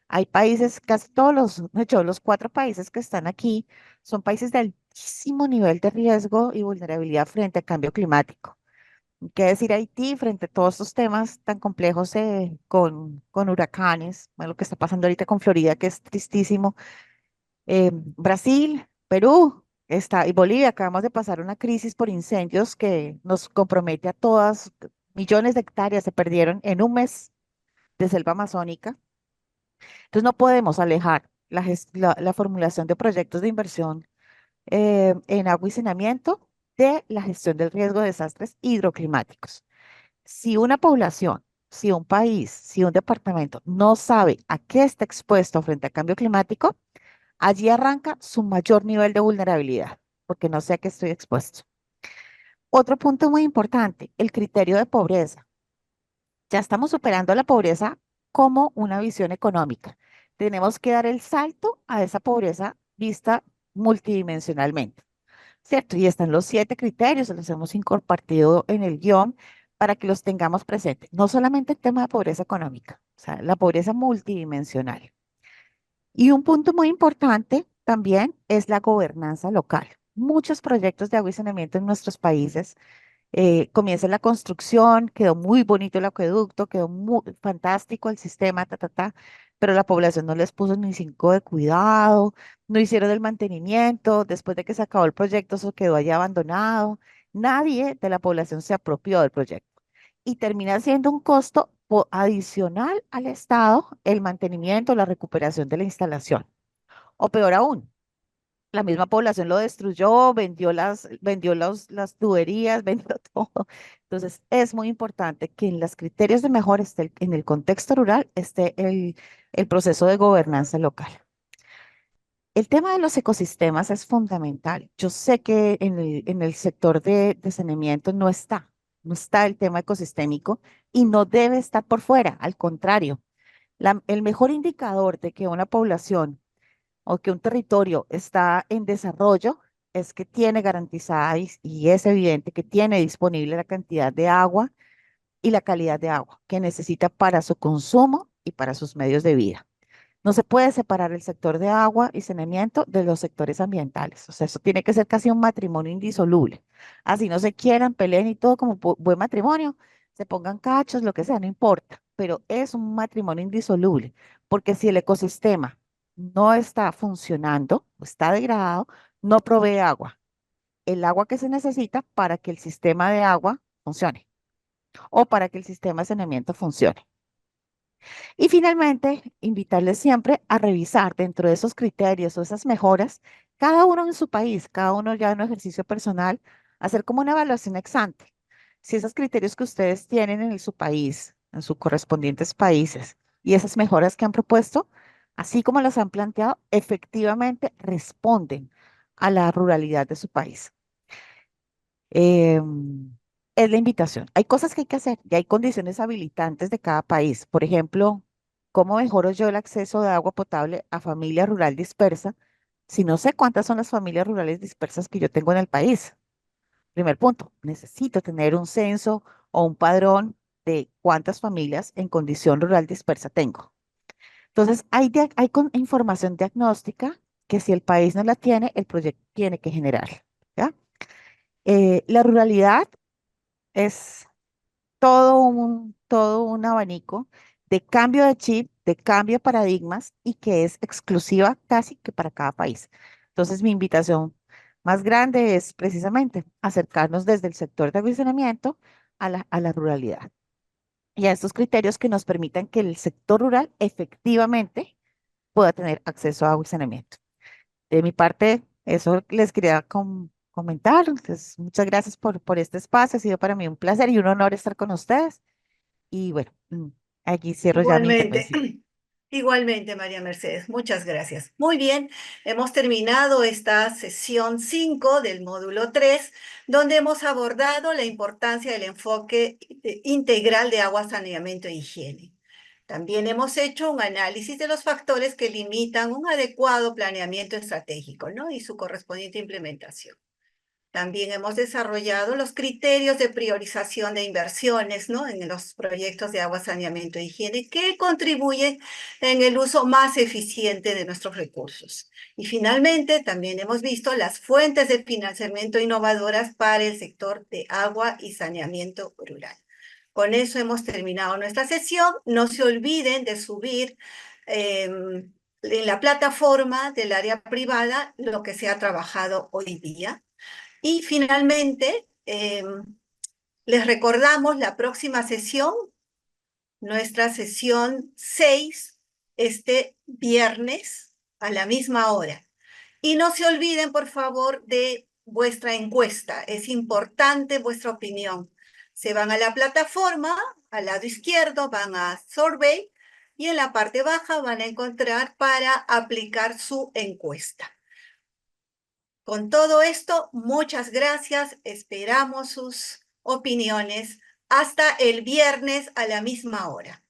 Hay países, casi todos de hecho, los 4 países que están aquí son países de altísimo nivel de riesgo y vulnerabilidad frente al cambio climático. ¿Qué decir Haití frente a todos estos temas tan complejos con huracanes? Bueno, lo que está pasando ahorita con Florida, que es tristísimo. Brasil, Perú, y Bolivia, acabamos de pasar una crisis por incendios que nos compromete a todas. Millones de hectáreas se perdieron en un mes de selva amazónica. Entonces no podemos alejar la formulación de proyectos de inversión en agua y saneamiento de la gestión del riesgo de desastres hidroclimáticos. Si una población, si un país, si un departamento no sabe a qué está expuesto frente al cambio climático, allí arranca su mayor nivel de vulnerabilidad, porque no sé a qué estoy expuesto. Otro punto muy importante, el criterio de pobreza. Ya estamos superando la pobreza como una visión económica. Tenemos que dar el salto a esa pobreza vista multidimensionalmente, ¿cierto? Y están los 7 criterios, los hemos compartido en el guión para que los tengamos presentes. No solamente el tema de pobreza económica, o sea, la pobreza multidimensional. Y un punto muy importante también es la gobernanza local. Muchos proyectos de agua y saneamiento en nuestros países comienza la construcción, quedó muy bonito el acueducto, quedó muy fantástico el sistema, pero la población no les puso ni 5 de cuidado, no hicieron el mantenimiento, después de que se acabó el proyecto, eso quedó allá abandonado. Nadie de la población se apropió del proyecto y termina siendo un costo adicional al Estado el mantenimiento, la recuperación de la instalación. O peor aún, la misma población lo destruyó, las tuberías, vendió todo. Entonces, es muy importante que en los criterios de mejora en el contexto rural esté el proceso de gobernanza local. El tema de los ecosistemas es fundamental. Yo sé que en el sector de saneamiento no está, no está el tema ecosistémico y no debe estar por fuera, al contrario. El mejor indicador de que una población o que un territorio está en desarrollo es que tiene garantizada y es evidente que tiene disponible la cantidad de agua y la calidad de agua que necesita para su consumo y para sus medios de vida. No se puede separar el sector de agua y saneamiento de los sectores ambientales. O sea, eso tiene que ser casi un matrimonio indisoluble. Así no se quieran, peleen y todo como buen matrimonio, se pongan cachos, lo que sea, no importa. Pero es un matrimonio indisoluble, porque si el ecosistema no está funcionando, o está degradado, no provee agua. El agua que se necesita para que el sistema de agua funcione o para que el sistema de saneamiento funcione. Y finalmente, invitarles siempre a revisar dentro de esos criterios o esas mejoras, cada uno en su país, cada uno ya en un ejercicio personal, hacer como una evaluación ex ante. Si esos criterios que ustedes tienen en su país, en sus correspondientes países, y esas mejoras que han propuesto, así como las han planteado, efectivamente responden a la ruralidad de su país. Es la invitación. Hay cosas que hay que hacer y hay condiciones habilitantes de cada país. Por ejemplo, ¿cómo mejoro yo el acceso de agua potable a familia rural dispersa si no sé cuántas son las familias rurales dispersas que yo tengo en el país? Primer punto, necesito tener un censo o un padrón de cuántas familias en condición rural dispersa tengo. Entonces, hay información diagnóstica que si el país no la tiene, el proyecto tiene que generar. ¿Ya? La ruralidad es todo un abanico de cambio de chip, de cambio de paradigmas y que es exclusiva casi que para cada país. Entonces, mi invitación más grande es precisamente acercarnos desde el sector de acondicionamiento a la ruralidad y a estos criterios que nos permitan que el sector rural efectivamente pueda tener acceso a agua y saneamiento. De mi parte, eso les quería comentar. Entonces, muchas gracias por este espacio. Ha sido para mí un placer y un honor estar con ustedes. Y bueno, aquí cierro ya mi Igualmente, intervención. igualmente, María Mercedes, muchas gracias. Muy bien, hemos terminado esta sesión 5 del módulo 3, donde hemos abordado la importancia del enfoque integral de agua, saneamiento e higiene. También hemos hecho un análisis de los factores que limitan un adecuado planeamiento estratégico, ¿no? Y su correspondiente implementación. También hemos desarrollado los criterios de priorización de inversiones, ¿no? En los proyectos de agua, saneamiento e higiene que contribuyen en el uso más eficiente de nuestros recursos. Y finalmente, también hemos visto las fuentes de financiamiento innovadoras para el sector de agua y saneamiento rural. Con eso hemos terminado nuestra sesión. No se olviden de subir en la plataforma del área privada lo que se ha trabajado hoy día. Y finalmente, les recordamos la próxima sesión, nuestra sesión 6, este viernes a la misma hora. Y no se olviden, por favor, de vuestra encuesta. Es importante vuestra opinión. Se van a la plataforma, al lado izquierdo van a Survey y en la parte baja van a encontrar para aplicar su encuesta. Con todo esto, muchas gracias. Esperamos sus opiniones hasta el viernes a la misma hora.